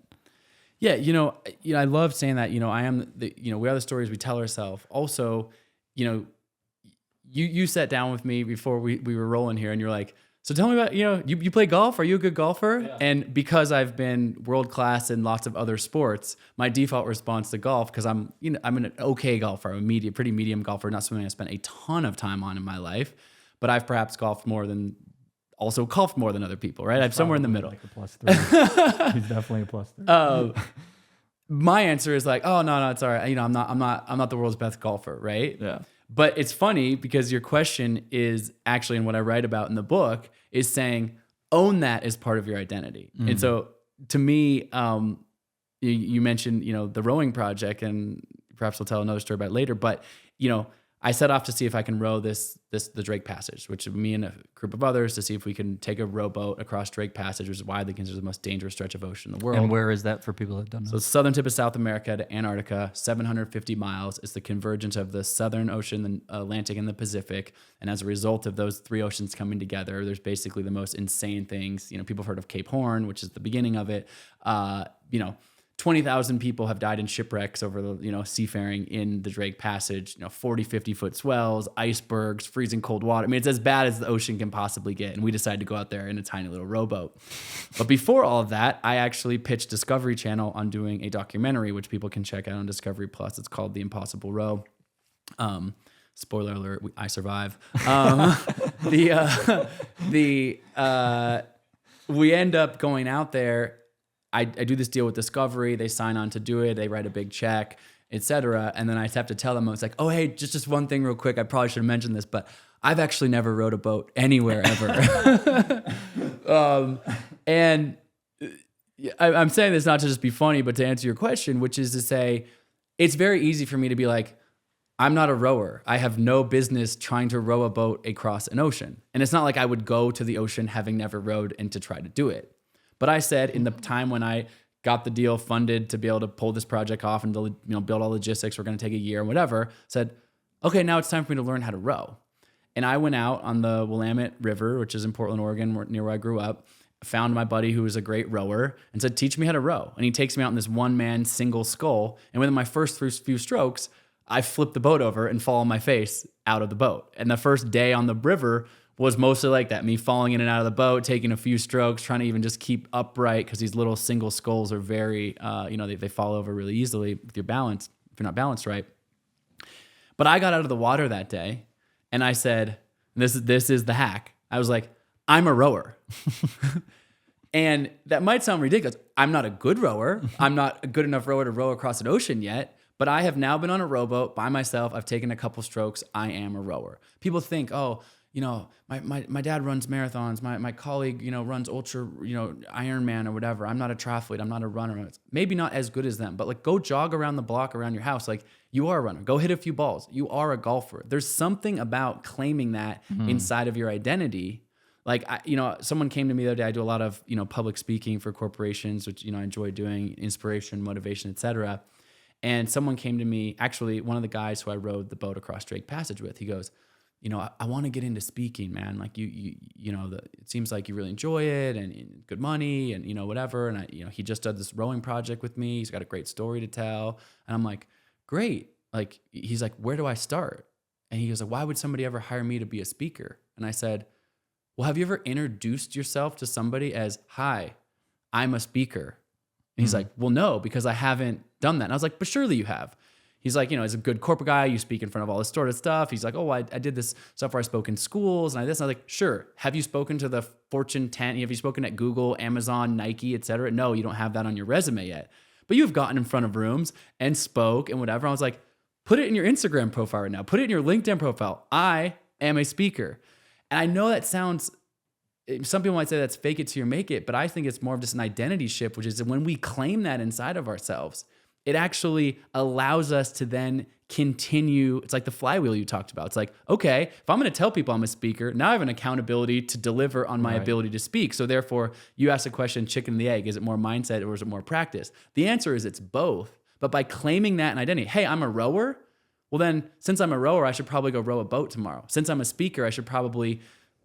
Yeah, I love saying that. I am we are the stories we tell ourselves. Also, you sat down with me before we were rolling here, and you're like, so tell me about, you play golf? Are you a good golfer? Yeah. And because I've been world class in lots of other sports, my default response to golf, because I'm an okay golfer, I'm a pretty medium golfer, not something I spent a ton of time on in my life, but I've perhaps golfed more than other people, right? I'm somewhere in the middle. Like a +3. He's definitely a +3. My answer is like, oh no, it's all right. I'm not the world's best golfer, right? Yeah. But it's funny because your question is actually, and what I write about in the book is saying, own that as part of your identity. Mm. And so to me, you mentioned, the rowing project, and perhaps I'll tell another story about it later, but, I set off to see if I can row the Drake Passage, which me and a group of others to see if we can take a rowboat across Drake Passage, which is widely considered the most dangerous stretch of ocean in the world. And where is that for people that don't know? So it's the southern tip of South America to Antarctica, 750 miles. It's the convergence of the Southern Ocean, the Atlantic, and the Pacific. And as a result of those three oceans coming together, there's basically the most insane things. People have heard of Cape Horn, which is the beginning of it. 20,000 people have died in shipwrecks over the, seafaring in the Drake Passage, 40, 50-foot swells, icebergs, freezing cold water. I mean, it's as bad as the ocean can possibly get. And we decided to go out there in a tiny little rowboat. But before all of that, I actually pitched Discovery Channel on doing a documentary, which people can check out on Discovery Plus. It's called The Impossible Row. Spoiler alert, I survive. We end up going out there. I do this deal with Discovery. They sign on to do it. They write a big check, etc. And then I have to tell them, it's like, oh, hey, just one thing real quick. I probably should have mentioned this, but I've actually never rowed a boat anywhere ever. And I'm saying this not to just be funny, but to answer your question, which is to say, it's very easy for me to be like, I'm not a rower. I have no business trying to row a boat across an ocean. And it's not like I would go to the ocean having never rowed and to try to do it. But I said in the time when I got the deal funded to be able to pull this project off and build all logistics, we're going to take a year and whatever, said, okay, now it's time for me to learn how to row. And I went out on the Willamette River, which is in Portland, Oregon, near where I grew up, found my buddy who was a great rower and said, teach me how to row. And he takes me out in this one-man single scull. And within my first few strokes, I flip the boat over and fall on my face out of the boat. And the first day on the river was mostly like that, me falling in and out of the boat, taking a few strokes, trying to even just keep upright because these little single sculls are very, they fall over really easily with your balance, if you're not balanced right. But I got out of the water that day and I said, this is the hack. I was like, I'm a rower. And that might sound ridiculous. I'm not a good rower. I'm not a good enough rower to row across an ocean yet. But I have now been on a rowboat by myself. I've taken a couple strokes. I am a rower. People think, oh, my dad runs marathons. My colleague, runs ultra, Ironman or whatever. I'm not a triathlete. I'm not a runner. It's maybe not as good as them, but like go jog around the block around your house. Like you are a runner. Go hit a few balls. You are a golfer. There's something about claiming that inside of your identity. Like, someone came to me the other day. I do a lot of, public speaking for corporations, which, I enjoy doing, inspiration, motivation, etc. And someone came to me, actually, one of the guys who I rowed the boat across Drake Passage with, he goes, I want to get into speaking, man. Like it seems like you really enjoy it and good money and, whatever. And he just did this rowing project with me. He's got a great story to tell. And I'm like, great. Like, he's like, where do I start? And he goes, like, why would somebody ever hire me to be a speaker? And I said, well, have you ever introduced yourself to somebody as, hi, I'm a speaker? And he's like, well, no, because I haven't done that. And I was like, but surely you have. He's like, he's a good corporate guy. You speak in front of all this sort of stuff. He's like, oh, I did this stuff where I spoke in schools and I this. And I was like, sure. Have you spoken to the Fortune 10? Have you spoken at Google, Amazon, Nike, et cetera? No, you don't have that on your resume yet. But you've gotten in front of rooms and spoke and whatever. I was like, put it in your Instagram profile right now. Put it in your LinkedIn profile. I am a speaker. And I know that sounds, some people might say that's fake it till you make it, but I think it's more of just an identity shift, which is when we claim that inside of ourselves, it actually allows us to then continue. It's like the flywheel you talked about. It's like, okay, if I'm going to tell people I'm a speaker, now I have an accountability to deliver on my ability to speak. So therefore, you ask the question, chicken and the egg, is it more mindset or is it more practice? The answer is it's both. But by claiming that an identity, hey, I'm a rower. Well, then since I'm a rower, I should probably go row a boat tomorrow. Since I'm a speaker, I should probably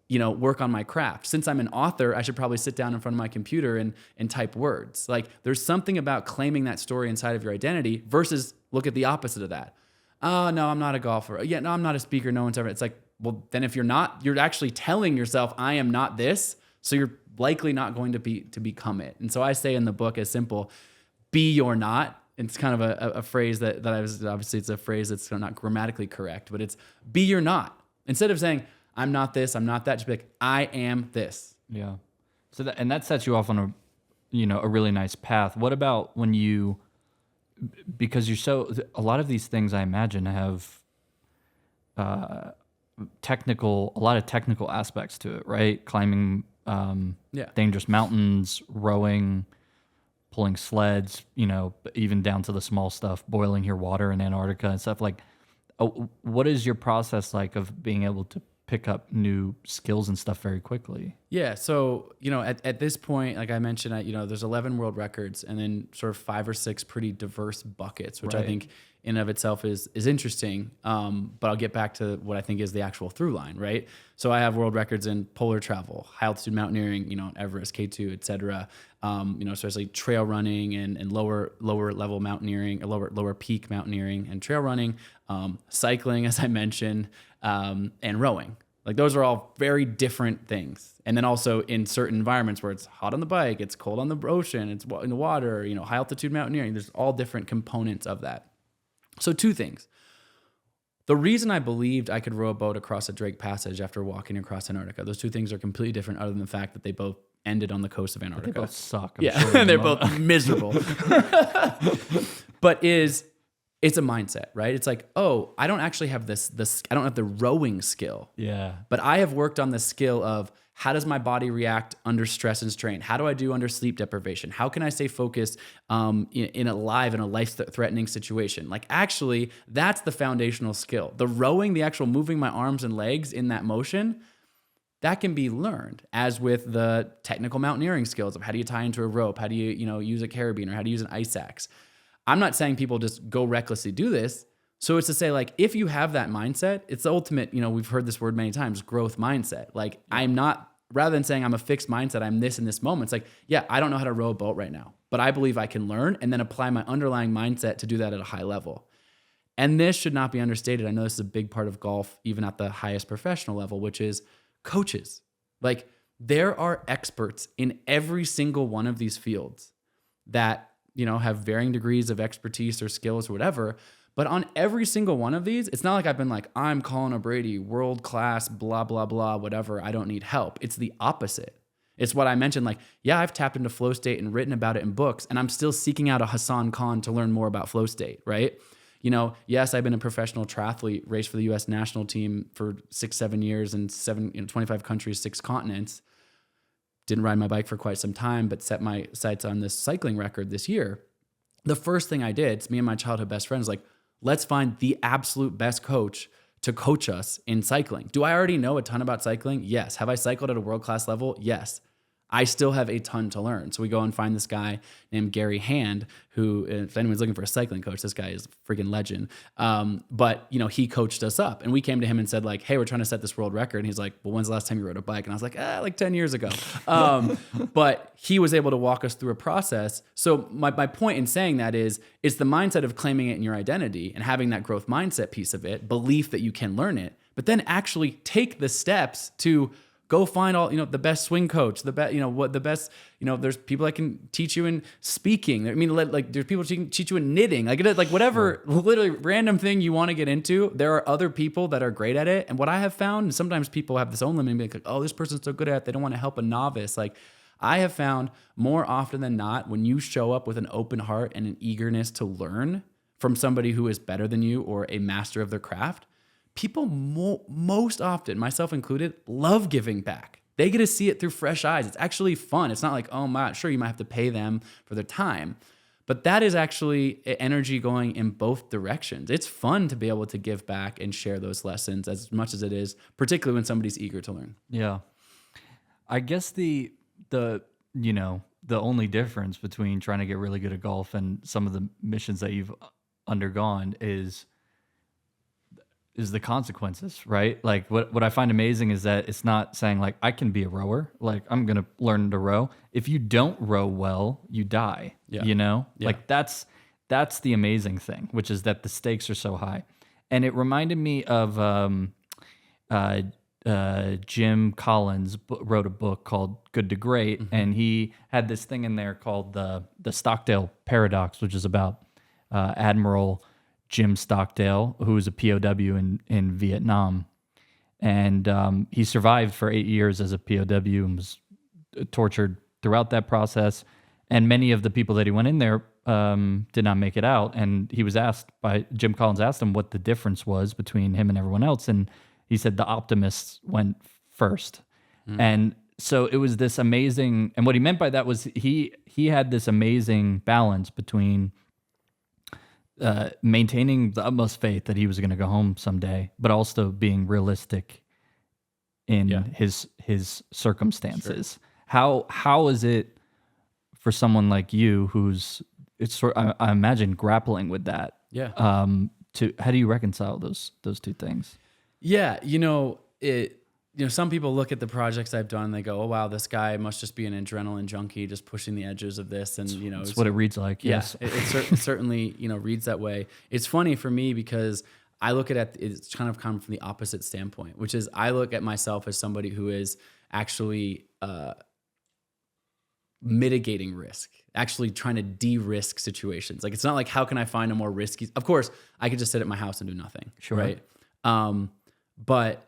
work on my craft. Since I'm an author, I should probably sit down in front of my computer and type words. Like there's something about claiming that story inside of your identity versus look at the opposite of that. Oh, no, I'm not a golfer. Yeah, no, I'm not a speaker. No one's ever. It's like, well, then if you're not, you're actually telling yourself, I am not this. So you're likely not going to become it. And so I say in the book as simple, be your not. It's kind of a phrase that I was, obviously it's a phrase that's not grammatically correct, but it's be your not. Instead of saying, I'm not this, I'm not that. Just be like, I am this. Yeah. So that sets you off on a really nice path. What about when because a lot of these things I imagine have a lot of technical aspects to it, right? Climbing dangerous mountains, rowing, pulling sleds, even down to the small stuff, boiling your water in Antarctica and stuff like. what is your process like of being able to pick up new skills and stuff very quickly? Yeah. So, at this point, like I mentioned, there's 11 world records and then sort of 5 or 6 pretty diverse buckets, which I Right. think in and of itself is interesting. But I'll get back to what I think is the actual through line, right? So I have world records in polar travel, high altitude mountaineering, Everest, K2, et cetera. Especially trail running and lower level mountaineering, or lower peak mountaineering and trail running, cycling, as I mentioned, and rowing. Like those are all very different things. And then also in certain environments where it's hot on the bike, it's cold on the ocean, it's in the water, high altitude mountaineering, there's all different components of that. So 2 things. The reason I believed I could row a boat across a Drake Passage after walking across Antarctica, those 2 things are completely different other than the fact that they both ended on the coast of Antarctica. They both suck. I'm Yeah, sure, at the they're moment. both miserable. But it's a mindset, right? It's like, oh, I don't actually have this. I don't have the rowing skill. Yeah. But I have worked on the skill of how does my body react under stress and strain? How do I do under sleep deprivation? How can I stay focused in a life-threatening situation? Like actually, that's the foundational skill. The rowing, the actual moving my arms and legs in that motion, that can be learned, as with the technical mountaineering skills of how do you tie into a rope? How do you, use a carabiner? How do you use an ice axe? I'm not saying people just go recklessly do this. So it's to say, like, if you have that mindset, it's the ultimate, we've heard this word many times, growth mindset. Like, I'm not, rather than saying I'm a fixed mindset, I'm this in this moment. It's like, yeah, I don't know how to row a boat right now, but I believe I can learn and then apply my underlying mindset to do that at a high level. And this should not be understated. I know this is a big part of golf, even at the highest professional level, which is coaches. Like, there are experts in every single one of these fields that, have varying degrees of expertise or skills or whatever. But on every single one of these, it's not like I've been like, I'm Colin O'Brady, world class, blah, blah, blah, whatever. I don't need help. It's the opposite. It's what I mentioned. Like, yeah, I've tapped into flow state and written about it in books, and I'm still seeking out a Hassan Khan to learn more about flow state, right? Yes, I've been a professional triathlete, raced for the U.S. national team for 6-7 years in 25 countries, 6 continents. Didn't ride my bike for quite some time, but set my sights on this cycling record this year. The first thing I did, it's me and my childhood best friends, like, let's find the absolute best coach to coach us in cycling. Do I already know a ton about cycling? Yes. Have I cycled at a world-class level? Yes. I still have a ton to learn. So we go and find this guy named Gary Hand, who, if anyone's looking for a cycling coach, this guy is a freaking legend. But he coached us up, and we came to him and said, like, hey, we're trying to set this world record. And he's like, well, when's the last time you rode a bike? And I was like, like 10 years ago. But he was able to walk us through a process. So my point in saying that is, it's the mindset of claiming it in your identity and having that growth mindset piece of it, belief that you can learn it, but then actually take the steps to go find all, the best swing coach, the best, there's people that can teach you in speaking. I mean, like there's people who can teach you in knitting, like whatever, literally random thing you want to get into. There are other people that are great at it. And what I have found, and sometimes people have this own limit and be like, oh, this person's so good at it, they don't want to help a novice. Like, I have found more often than not, when you show up with an open heart and an eagerness to learn from somebody who is better than you or a master of their craft, people most often, myself included, love giving back. They get to see it through fresh eyes. It's actually fun. It's not like, oh my, sure, you might have to pay them for their time, but that is actually energy going in both directions. It's fun to be able to give back and share those lessons as much as it is, particularly when somebody's eager to learn. Yeah. I guess the only difference between trying to get really good at golf and some of the missions that you've undergone is the consequences, right? Like what I find amazing is that it's not saying like, I can be a rower, like I'm going to learn to row. If you don't row well, you die, Yeah. Like that's the amazing thing, which is that the stakes are so high. And it reminded me of Jim Collins wrote a book called Good to Great, and he had this thing in there called the Stockdale Paradox, which is about Admiral Jim Stockdale, who was a POW in Vietnam. And he survived for 8 years as a POW and was tortured throughout that process. And many of the people that he went in there did not make it out. And he was Jim Collins asked him what the difference was between him and everyone else. And he said the optimists went first. And so it was this amazing, and what he meant by that was he had this amazing balance between maintaining the utmost faith that he was going to go home someday, but also being realistic in his circumstances. How is it for someone like you who's I imagine grappling with that? Yeah. How do you reconcile those two things? Yeah, some people look at the projects I've done and they go, "Oh wow, this guy must just be an adrenaline junkie, just pushing the edges of this." And That's what it reads like. yeah, Yes. it certainly reads that way. It's funny for me because I look at it's kind of come from the opposite standpoint, which is I look at myself as somebody who is actually mitigating risk, actually trying to de-risk situations. Like, it's not like, how can I find a more risky? Of course, I could just sit at my house and do nothing. Sure. Right. But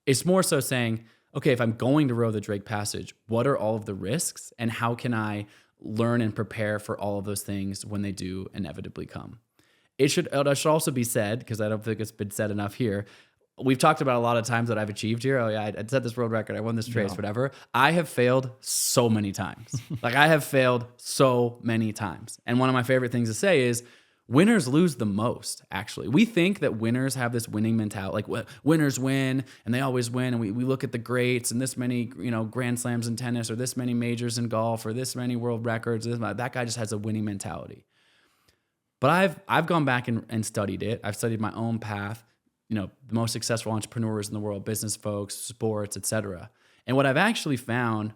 it's more so saying, okay, if I'm going to row the Drake Passage, what are all of the risks and how can I learn and prepare for all of those things when they do inevitably come? It should also be said, because I don't think it's been said enough here. We've talked about a lot of times that I've achieved here. Oh yeah, I set this world record. I won this race, whatever. I have failed so many times. Like, I have failed so many times. And one of my favorite things to say is winners lose the most, actually. We think that winners have this winning mentality. Like, winners win and they always win. And we look at the greats and this many, grand slams in tennis, or this many majors in golf, or this many world records. That guy just has a winning mentality. But I've gone back and studied it. I've studied my own path. The most successful entrepreneurs in the world, business folks, sports, etc. And what I've actually found,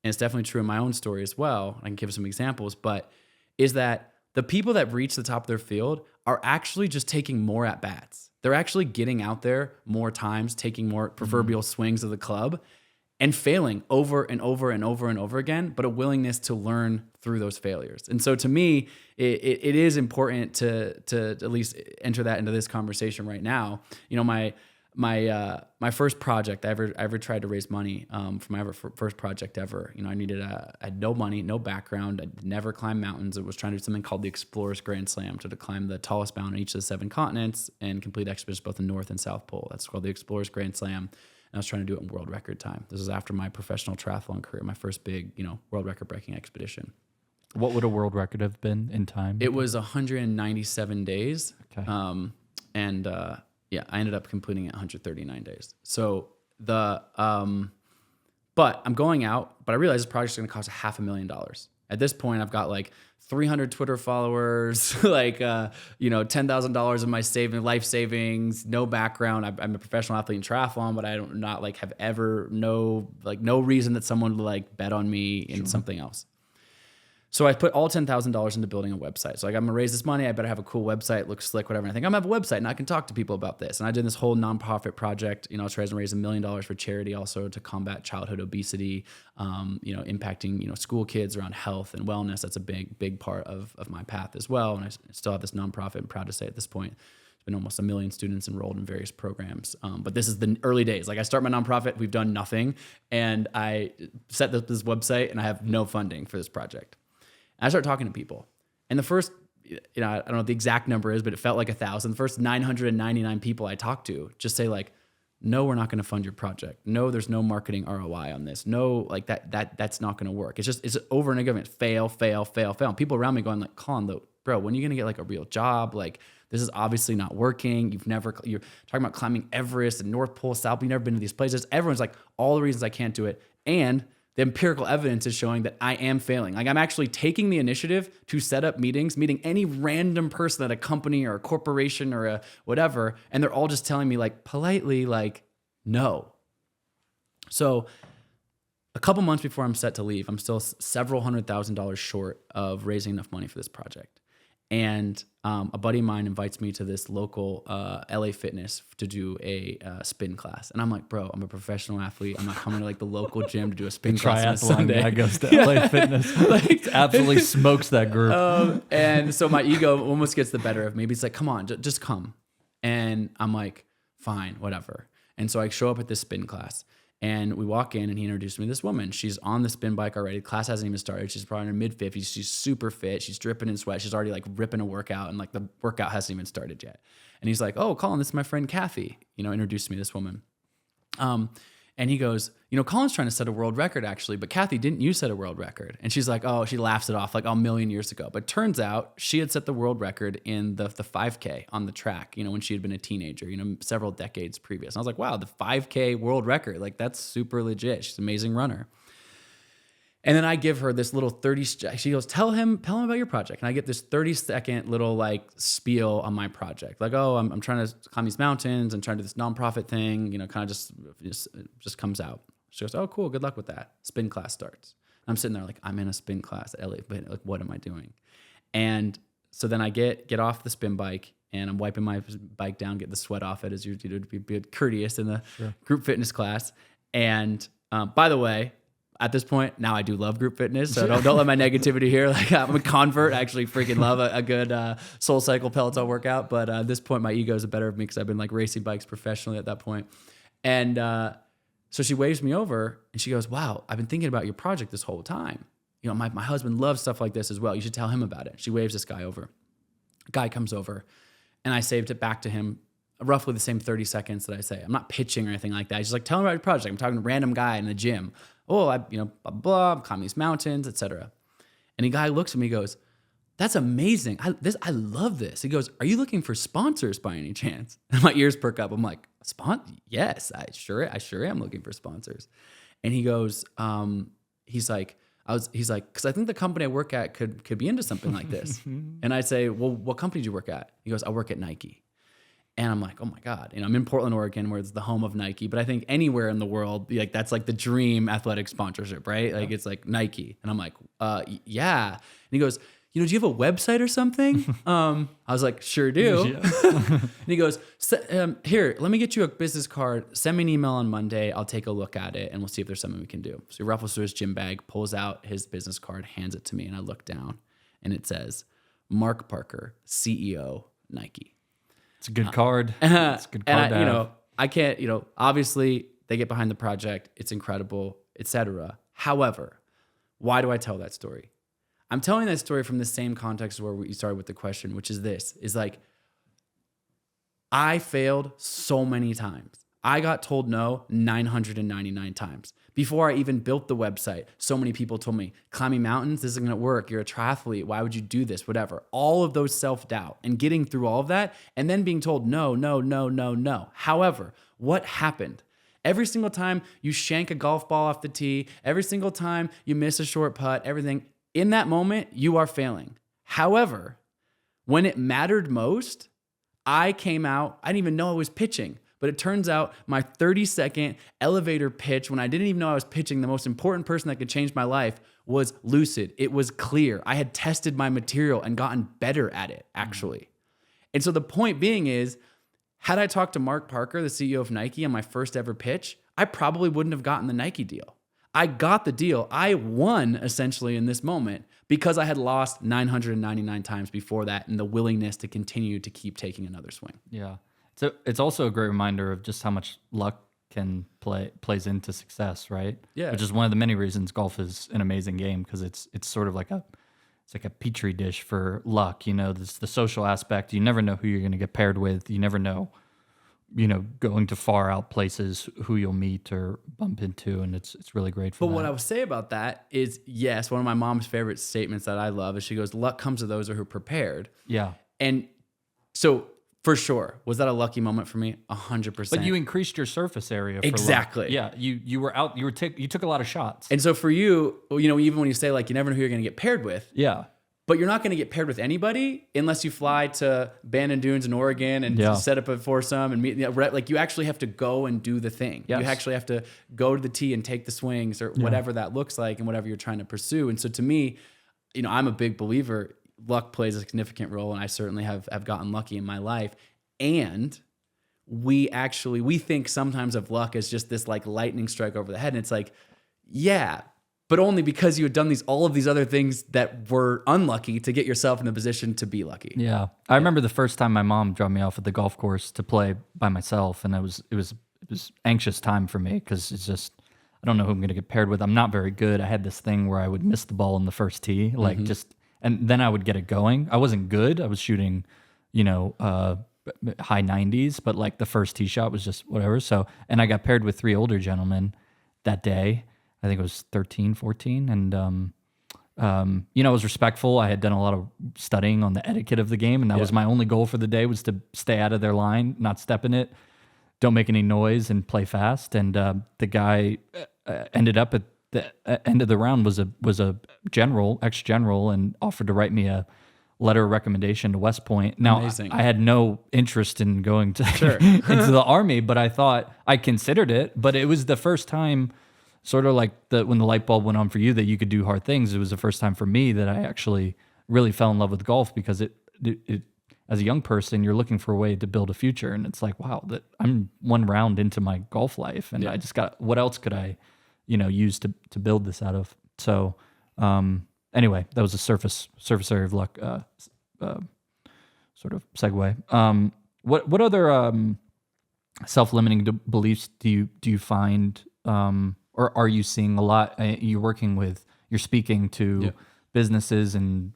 and it's definitely true in my own story as well, I can give some examples, but is that the people that reach the top of their field are actually just taking more at bats. They're actually getting out there more times, taking more proverbial swings of the club, and failing over and over and over and over again, but a willingness to learn through those failures. And so to me, it is important to at least enter that into this conversation right now. My first project, I ever tried to raise money for my first project ever. I had no money, no background. I'd never climbed mountains. I was trying to do something called the Explorers Grand Slam, to climb the tallest mountain on each of the 7 continents and complete expeditions both the North and South Pole. That's called the Explorers Grand Slam. And I was trying to do it in world record time. This was after my professional triathlon career, my first big, world record breaking expedition. What would a world record have been in time? It was 197 days. Okay. I ended up completing it 139 days. So but I'm going out, but I realized this project's going to cost $500,000. At this point, I've got like 300 Twitter followers, like, $10,000 of my life savings, no background. I'm a professional athlete in triathlon, but I don't not like have ever no reason that someone would like bet on me in something else. So I put all $10,000 into building a website. So like, I'm gonna raise this money. I better have a cool website, look slick, whatever. And I think I'm gonna have a website and I can talk to people about this. And I did this whole nonprofit project. I was trying to raise $1 million for charity, also to combat childhood obesity. Impacting school kids around health and wellness. That's a big part of my path as well. And I still have this nonprofit. I'm proud to say at this point, it's been almost 1 million students enrolled in various programs. But this is the early days. Like, I start my nonprofit, we've done nothing, and I set this website, and I have no funding for this project. I start talking to people. And the first, I don't know what the exact number is, but it felt like 1,000. The first 999 people I talked to just say like, no, we're not going to fund your project. No, there's no marketing ROI on this. No, like that's not going to work. It's over and again, fail. And people around me going like, Colin, bro, when are you going to get like a real job? Like, this is obviously not working. You're talking about climbing Everest and North Pole, South. You've never been to these places. Everyone's like, all the reasons I can't do it. And the empirical evidence is showing that I am failing. Like, I'm actually taking the initiative to set up meeting any random person at a company or a corporation or a whatever, and they're all just telling me like politely, like, no. So a couple months before I'm set to leave, I'm still several $100,000 short of raising enough money for this project. And a buddy of mine invites me to this local LA Fitness to do a spin class. And I'm like, bro, I'm a professional athlete. I'm not coming to like the local gym to do a spin class on a Sunday. That goes to LA Fitness. Like, absolutely smokes that group. And so my ego almost gets the better of me. It's like, come on, just come. And I'm like, fine, whatever. And so I show up at this spin class. And we walk in and he introduced me to this woman. She's on the spin bike already. Class hasn't even started. She's probably in her mid-50s. She's super fit. She's dripping in sweat. She's already like ripping a workout, and like the workout hasn't even started yet. And he's like, oh, Colin, this is my friend Kathy. Introduced me to this woman. And And he goes, Colin's trying to set a world record actually, but Kathy, didn't you set a world record? And she's like, oh, she laughs it off like a million years ago. But turns out she had set the world record in the 5K on the track, when she had been a teenager, several decades previous. And I was like, wow, the 5K world record, like that's super legit. She's an amazing runner. And then I give her this little 30, she goes, tell him about your project. And I get this 30-second little like spiel on my project. Like, oh, I'm trying to climb these mountains and trying to do this nonprofit thing, kind of just comes out. She goes, oh, cool. Good luck with that. Spin class starts. I'm sitting there like, I'm in a spin class at LA, but like, what am I doing? And so then I get off the spin bike and I'm wiping my bike down, get the sweat off it as you do to be courteous in the group fitness class. And by the way, at this point, now I do love group fitness, so don't let my negativity here. Like I'm a convert. I actually freaking love a good Soul Cycle Peloton workout. But at this point, my ego is better of me because I've been like racing bikes professionally at that point. And so she waves me over and she goes, wow, I've been thinking about your project this whole time. My husband loves stuff like this as well. You should tell him about it. She waves this guy over. A guy comes over and I saved it back to him roughly the same 30 seconds that I say. I'm not pitching or anything like that. He's just like, tell him about your project. I'm talking to a random guy in the gym. Oh, blah, blah, I'm climbing these mountains, etc. And the guy looks at me and goes, that's amazing. I love this. He goes, are you looking for sponsors by any chance? And my ears perk up. I'm like, yes, I sure am looking for sponsors. And he goes, he's like, because I think the company I work at could be into something like this. And I say, well, what company do you work at? He goes, I work at Nike. And I'm like, oh my God, I'm in Portland, Oregon, where it's the home of Nike. But I think anywhere in the world, like that's like the dream athletic sponsorship, right? Like it's like Nike. And I'm like, yeah. And he goes, do you have a website or something? I was like, sure do. And he goes, here, let me get you a business card. Send me an email on Monday. I'll take a look at it and we'll see if there's something we can do. So he ruffles through his gym bag, pulls out his business card, hands it to me. And I look down and it says, Mark Parker, CEO, Nike. It's a good card. It's a good card. And I can't, obviously they get behind the project. It's incredible, etc. However, why do I tell that story? I'm telling that story from the same context where we started with the question, which is this, is like, I failed so many times. I got told no 999 times. Before I even built the website, so many people told me, climbing mountains, this isn't gonna work. You're a triathlete. Why would you do this? Whatever. All of those self-doubt and getting through all of that and then being told no, no, no, no, no. However, what happened? Every single time you shank a golf ball off the tee, every single time you miss a short putt, everything, in that moment, you are failing. However, when it mattered most, I came out, I didn't even know I was pitching. But it turns out my 30-second elevator pitch, when I didn't even know I was pitching the most important person that could change my life, was lucid. It was clear. I had tested my material and gotten better at it, actually. And so the point being is, had I talked to Mark Parker, the CEO of Nike, on my first ever pitch, I probably wouldn't have gotten the Nike deal. I got the deal. I won, essentially, in this moment because I had lost 999 times before that and the willingness to continue to keep taking another swing. Yeah. So it's also a great reminder of just how much luck can plays into success, right? Yeah. Which is one of the many reasons golf is an amazing game, because it's sort of like a petri dish for luck. There's the social aspect. You never know who you're going to get paired with. You never know, going to far out places who you'll meet or bump into, and it's really great for that. But what I would say about that is, yes, one of my mom's favorite statements that I love is she goes, luck comes to those who are prepared. Yeah. And so for sure, was that a lucky moment for me? 100%. But you increased your surface area. For exactly. luck. Yeah. You were out. You took a lot of shots. And so for you, even when you say like you never know who you're going to get paired with. Yeah. But you're not going to get paired with anybody unless you fly to Bannon Dunes in Oregon and set up a foursome and meet. Like you actually have to go and do the thing. Yes. You actually have to go to the tee and take the swings or whatever that looks like and whatever you're trying to pursue. And so to me, I'm a big believer. Luck plays a significant role, and I certainly have gotten lucky in my life. And we think sometimes of luck as just this like lightning strike over the head, and it's like, yeah, but only because you had done all of these other things that were unlucky to get yourself in a position to be lucky. Yeah, I remember the first time my mom dropped me off at the golf course to play by myself, and it was anxious time for me because it's just, I don't know who I'm going to get paired with. I'm not very good. I had this thing where I would miss the ball in the first tee, like and then I would get it going. I wasn't good. I was shooting, high 90s, but like the first tee shot was just whatever. So, and I got paired with 3 older gentlemen that day. I think it was 13, 14. And, I was respectful. I had done a lot of studying on the etiquette of the game, and that was my only goal for the day, was to stay out of their line, not step in it, don't make any noise, and play fast. And the guy ended up at the end of the round was a general, ex-general, and offered to write me a letter of recommendation to West Point. Now, Amazing. I had no interest in going to into the Army, but I considered it. But it was the first time, sort of like when the light bulb went on for you that you could do hard things. It was the first time for me that I actually really fell in love with golf, because it as a young person, you're looking for a way to build a future, and it's like, wow, that I'm 1 round into my golf life, and I just got, what else could I, use to build this out of? So, anyway, that was a surface area of luck, sort of segue. What other self-limiting beliefs do you find, or are you seeing a lot? You're speaking to businesses and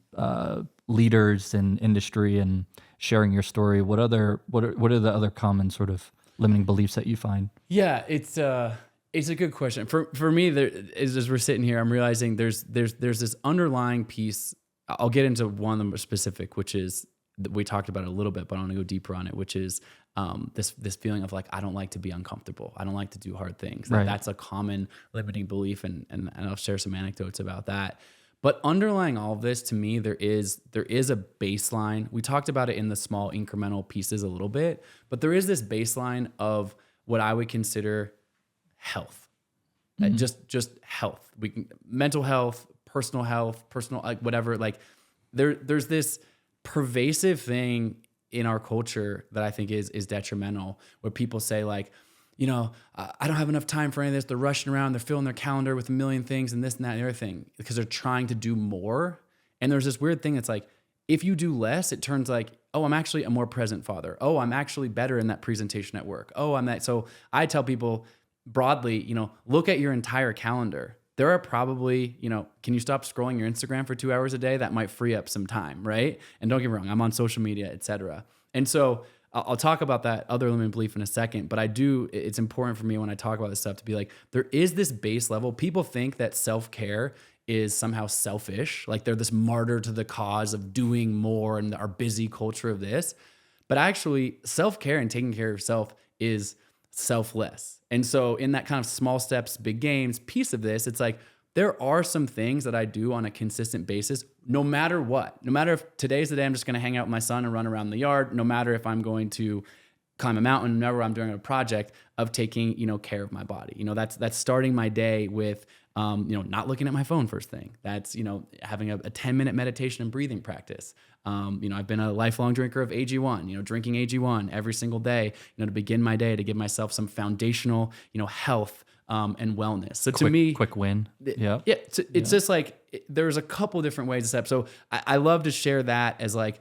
leaders in industry and sharing your story. What are the other common sort of limiting beliefs that you find? Yeah, it's a good question. For me, as we're sitting here, I'm realizing there's this underlying piece. I'll get into one of them specific, which is, we talked about it a little bit, but I want to go deeper on it, which is this feeling of like, I don't like to be uncomfortable. I don't like to do hard things. Right. That's a common limiting belief, and I'll share some anecdotes about that. But underlying all of this, to me, there is a baseline. We talked about it in the small incremental pieces a little bit, but there is this baseline of what I would consider health. Just health. Mental health, personal like whatever. Like there's this pervasive thing in our culture that I think is detrimental, where people say like, I don't have enough time for any of this. They're rushing around. They're filling their calendar with a million things and this and that and the other thing, because they're trying to do more. And there's this weird thing that's like, if you do less, it turns like, oh, I'm actually a more present father. Oh, I'm actually better in that presentation at work. Oh, I'm that. So I tell people broadly, look at your entire calendar. There are probably, can you stop scrolling your Instagram for 2 hours a day? That might free up some time, right? And don't get me wrong, I'm on social media, et cetera. And so I'll talk about that other limiting belief in a second, but it's important for me when I talk about this stuff to be like, there is this base level. People think that self-care is somehow selfish, like they're this martyr to the cause of doing more and our busy culture of this. But actually, self-care and taking care of yourself is selfless. And so in that kind of small steps, big gains piece of this, it's like, there are some things that I do on a consistent basis, no matter what. No matter if today's the day I'm just going to hang out with my son and run around the yard, no matter if I'm going to climb a mountain, no matter I'm doing a project of taking, care of my body. That's starting my day with, not looking at my phone first thing. That's, having a 10-minute meditation and breathing practice. I've been a lifelong drinker of AG1, drinking AG1 every single day, to begin my day, to give myself some foundational, health, and wellness. So to me, quick win. It's just like, there's a couple different ways to step. So I love to share that as like,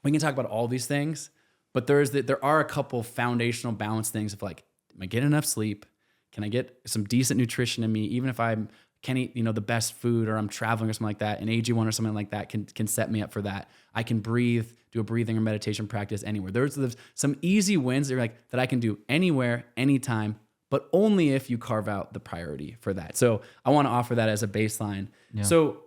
we can talk about all these things, but there are a couple foundational balance things of like, am I getting enough sleep? Can I get some decent nutrition in me? Even if I can't eat, the best food, or I'm traveling or something like that, an AG1 or something like that can set me up for that. I can breathe, do a breathing or meditation practice anywhere. There's some easy wins that I can do anywhere, anytime, but only if you carve out the priority for that. So I want to offer that as a baseline. Yeah. So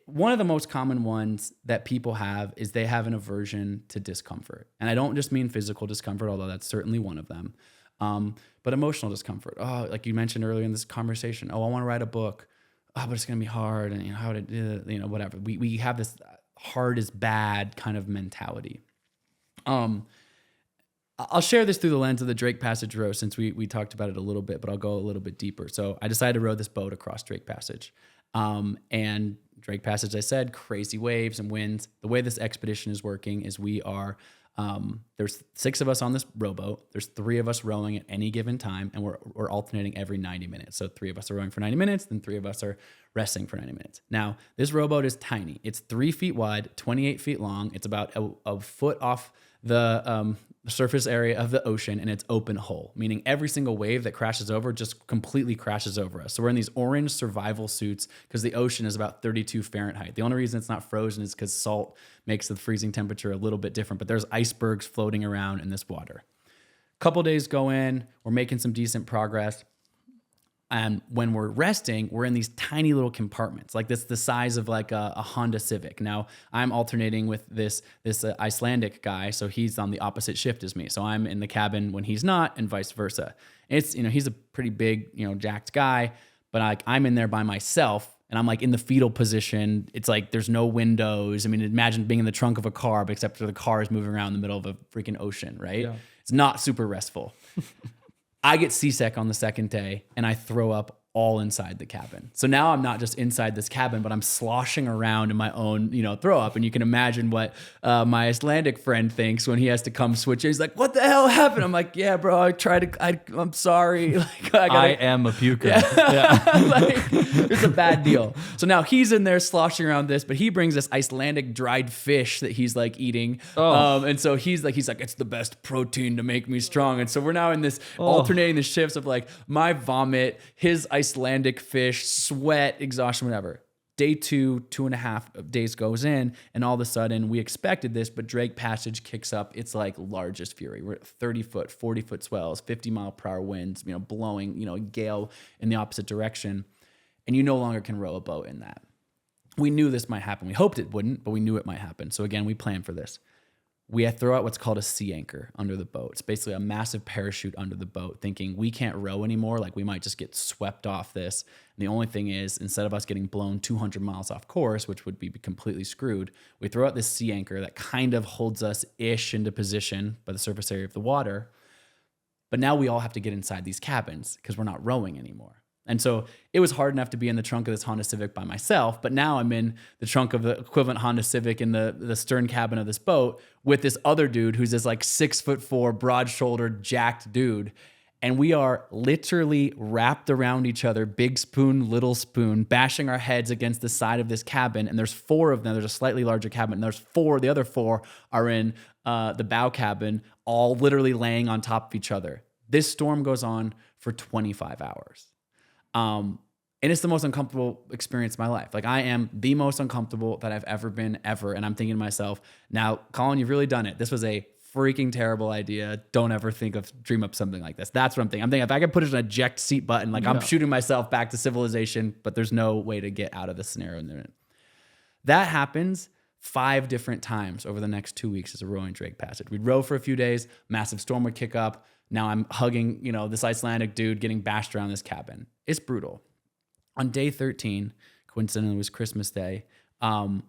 one of the most common ones that people have is they have an aversion to discomfort. And I don't just mean physical discomfort, although that's certainly one of them. But emotional discomfort. Oh, like you mentioned earlier in this conversation. Oh, I want to write a book. Oh, but it's going to be hard. And how to, whatever. We have this hard is bad kind of mentality. I'll share this through the lens of the Drake Passage row, since we talked about it a little bit, but I'll go a little bit deeper. So I decided to row this boat across Drake Passage. And Drake Passage, I said, crazy waves and winds. The way this expedition is working is we are, there's 6 of us on this rowboat. There's 3 of us rowing at any given time, and we're alternating every 90 minutes. So 3 of us are rowing for 90 minutes, then 3 of us are resting for 90 minutes. Now, this rowboat is tiny. It's 3 feet wide, 28 feet long. It's about a foot off the surface area of the ocean and it's open hull, meaning every single wave that crashes over just completely crashes over us. So we're in these orange survival suits because the ocean is about 32 Fahrenheit. The only reason it's not frozen is because salt makes the freezing temperature a little bit different, but there's icebergs floating around in this water. Couple days go in, we're making some decent progress. And when we're resting, we're in these tiny little compartments, like this, the size of like a Honda Civic. Now I'm alternating with this Icelandic guy, so he's on the opposite shift as me. So I'm in the cabin when he's not, and vice versa. It's, he's a pretty big, jacked guy, but I'm in there by myself, and I'm like in the fetal position. It's like there's no windows. I mean, imagine being in the trunk of a car, but except for the car is moving around in the middle of a freaking ocean, right? Yeah. It's not super restful. I get seasick on the second day and I throw up all inside the cabin. So now I'm not just inside this cabin, but I'm sloshing around in my own, throw up. And you can imagine what my Icelandic friend thinks when he has to come switch. He's like, "What the hell happened?" I'm like, "Yeah, bro, I'm sorry." Like, I am a puker. Yeah. Like, it's a bad deal. So now he's in there sloshing around this, but he brings this Icelandic dried fish that he's like eating. And so he's like, "It's the best protein to make me strong." And so we're now in this alternating the shifts of like my vomit, his Icelandic fish, sweat, exhaustion, whatever. Day 2.5 days goes in, and all of a sudden we expected this, but Drake Passage kicks up its like largest fury. We're at 30 foot, 40 foot swells, 50 mile per hour winds, blowing, a gale in the opposite direction. And you no longer can row a boat in that. We knew this might happen. We hoped it wouldn't, but we knew it might happen. So again, we planned for this. We throw out what's called a sea anchor under the boat. It's basically a massive parachute under the boat, thinking we can't row anymore. Like we might just get swept off this. And the only thing is, instead of us getting blown 200 miles off course, which would be completely screwed, we throw out this sea anchor that kind of holds us ish into position by the surface area of the water. But now we all have to get inside these cabins because we're not rowing anymore. And so it was hard enough to be in the trunk of this Honda Civic by myself, but now I'm in the trunk of the equivalent Honda Civic in the stern cabin of this boat with this other dude who's this like 6'4", broad-shouldered, jacked dude. And we are literally wrapped around each other, big spoon, little spoon, bashing our heads against the side of this cabin. And there's 4 of them. There's a slightly larger cabin. And there's 4. The other 4 are in the bow cabin, all literally laying on top of each other. This storm goes on for 25 hours. And it's the most uncomfortable experience of my life. Like I am the most uncomfortable that I've ever been ever. And I'm thinking to myself, now, Colin, you've really done it. This was a freaking terrible idea. Don't ever dream up something like this. That's what I'm thinking. I'm thinking if I could put an eject seat button, like I'm shooting myself back to civilization, but there's no way to get out of this scenario. That happens 5 different times over the next 2 weeks as a rowing Drake Passage. We'd row for a few days, massive storm would kick up. Now I'm hugging, this Icelandic dude getting bashed around this cabin. It's brutal. On day 13, coincidentally it was Christmas Day, someone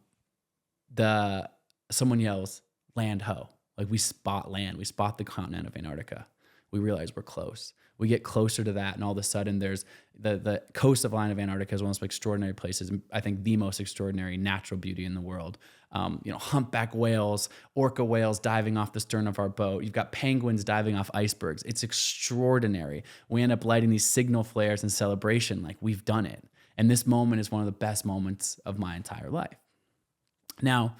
yells, "Land ho." Like we spot land. We spot the continent of Antarctica. We realize we're close. We get closer to that, and all of a sudden there's the coastline of Antarctica is one of the most extraordinary places, and I think the most extraordinary natural beauty in the world. Humpback whales, orca whales diving off the stern of our boat. You've got penguins diving off icebergs. It's extraordinary. We end up lighting these signal flares in celebration, like we've done it. And this moment is one of the best moments of my entire life. Now,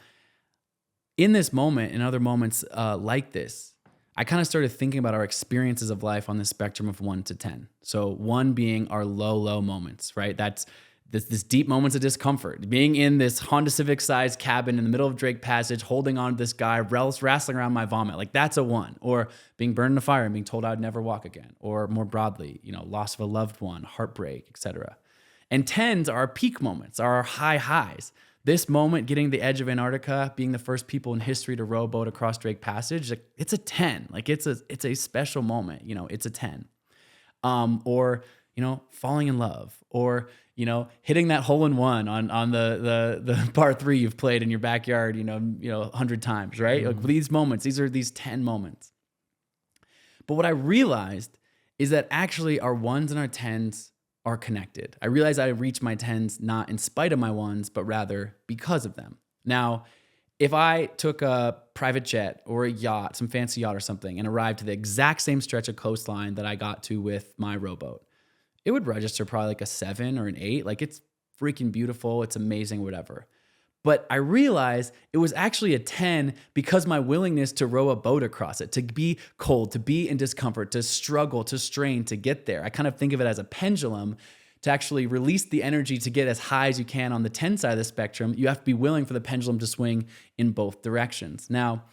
in this moment and other moments like this, I kind of started thinking about our experiences of life on the spectrum of 1 to 10. So 1 being our low moments, right? That's this deep moments of discomfort. Being in this Honda Civic-sized cabin in the middle of Drake Passage, holding on to this guy, wrestling around my vomit. Like that's a 1. Or being burned in a fire and being told I'd never walk again. Or more broadly, loss of a loved one, heartbreak, etc. And 10s are our peak moments, are our high highs. This moment, getting the edge of Antarctica, being the first people in history to row a boat across Drake Passage, like, it's a 10. Like it's a special moment. It's a 10. Or falling in love, or hitting that hole in one on the par 3 you've played in your backyard, 100 times, right? Like these moments, these are these 10 moments. But what I realized is that actually our 1s and our 10s are connected. I realized I reached my 10s not in spite of my 1s, but rather because of them. Now, if I took a private jet or a yacht, some fancy yacht or something, and arrived to the exact same stretch of coastline that I got to with my rowboat, it would register probably like a 7 or an 8. Like it's freaking beautiful. It's amazing, whatever. But I realized it was actually a 10 because my willingness to row a boat across it, to be cold, to be in discomfort, to struggle, to strain, to get there. I kind of think of it as a pendulum. To actually release the energy to get as high as you can on the 10 side of the spectrum, you have to be willing for the pendulum to swing in both directions. Now,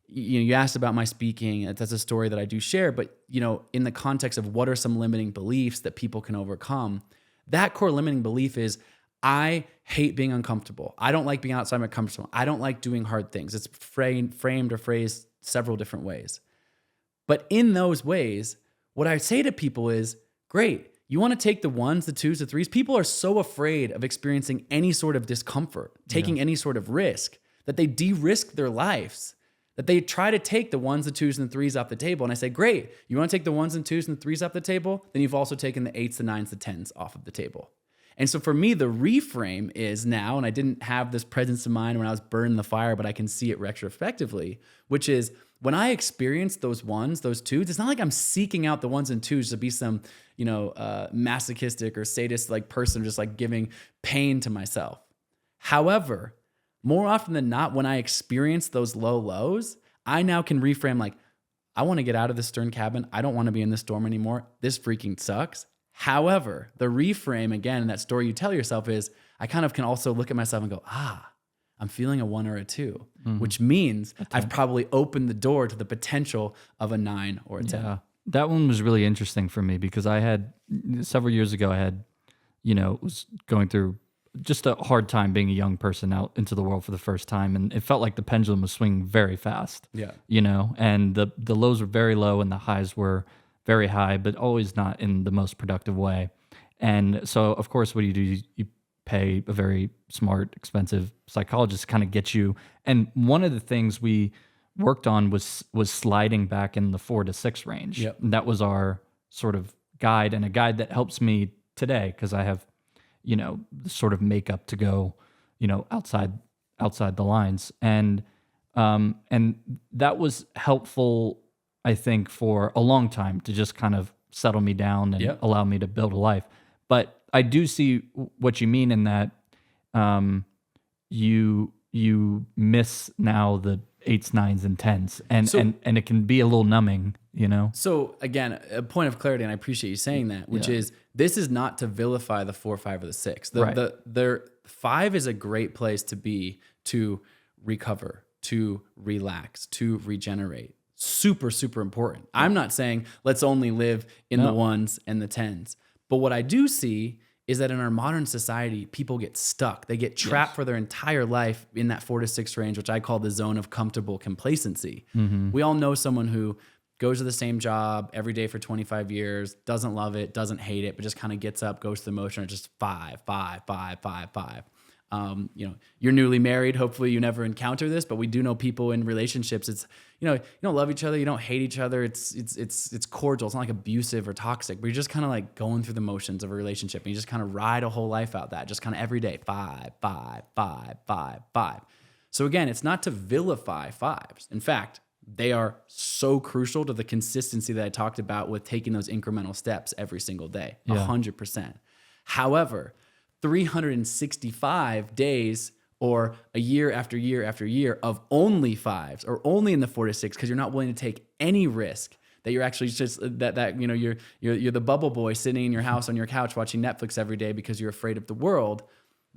you asked about my speaking. That's a story that I do share, but in the context of what are some limiting beliefs that people can overcome, that core limiting belief is I hate being uncomfortable. I don't like being outside my comfort zone. I don't like doing hard things. It's framed or phrased several different ways. But in those ways, what I say to people is, great, you want to take the 1s, the 2s, the 3s. People are so afraid of experiencing any sort of discomfort, taking any sort of risk, that they de-risk their lives, that they try to take the 1s, the 2s, and the 3s off the table. And I say, great, you want to take the 1s and 2s and the 3s off the table? Then you've also taken the 8s, the 9s, the 10s off of the table. And so for me, the reframe is now, and I didn't have this presence of mind when I was burning the fire, but I can see it retrospectively, which is when I experience those 1s, those 2s, it's not like I'm seeking out the 1s and 2s to be some, masochistic or sadist like person just like giving pain to myself. However, more often than not, when I experience those low lows, I now can reframe like, I want to get out of the stern cabin. I don't want to be in the storm anymore. This freaking sucks. However, the reframe again, in that story you tell yourself is, I kind of can also look at myself and go, I'm feeling a 1 or a 2, which means I've probably opened the door to the potential of a 9 or a 10. Yeah. That one was really interesting for me because I had several years ago, was going through just a hard time being a young person out into the world for the first time. And it felt like the pendulum was swinging very fast, and the lows were very low and the highs were very high, but always not in the most productive way. And so, of course, what do? You pay a very smart, expensive psychologist to kind of get you. And one of the things we worked on was sliding back in the 4 to 6 range. Yep. And that was our sort of guide, and a guide that helps me today because I have, the sort of makeup to go, outside the lines. And that was helpful, I think, for a long time to just kind of settle me down and allow me to build a life. But I do see what you mean in that you miss now the 8s, 9s, and 10s, and it can be a little numbing, So again, a point of clarity, and I appreciate you saying that, which is this is not to vilify the 4, 5, or the 6. The 5 is a great place to be to recover, to relax, to regenerate. Super, super important. I'm not saying let's only live in the 1s and the 10s. But what I do see is that in our modern society, people get stuck. They get trapped for their entire life in that 4 to 6 range, which I call the zone of comfortable complacency. Mm-hmm. We all know someone who goes to the same job every day for 25 years, doesn't love it, doesn't hate it, but just kind of gets up, goes through the motion, or just 5, 5, 5, 5, 5. You're newly married. Hopefully you never encounter this, but we do know people in relationships. It's, you don't love each other. You don't hate each other. It's cordial. It's not like abusive or toxic, but you're just kind of like going through the motions of a relationship and you just kind of ride a whole life out that just kind of every day, 5, 5, 5, 5, 5. So again, it's not to vilify 5s. In fact, they are so crucial to the consistency that I talked about with taking those incremental steps every single day, 100%. However, 365 days or a year after year after year of only 5s or only in the 4 to 6 because you're not willing to take any risk, that you're actually just you're the bubble boy sitting in your house on your couch watching Netflix every day because you're afraid of the world.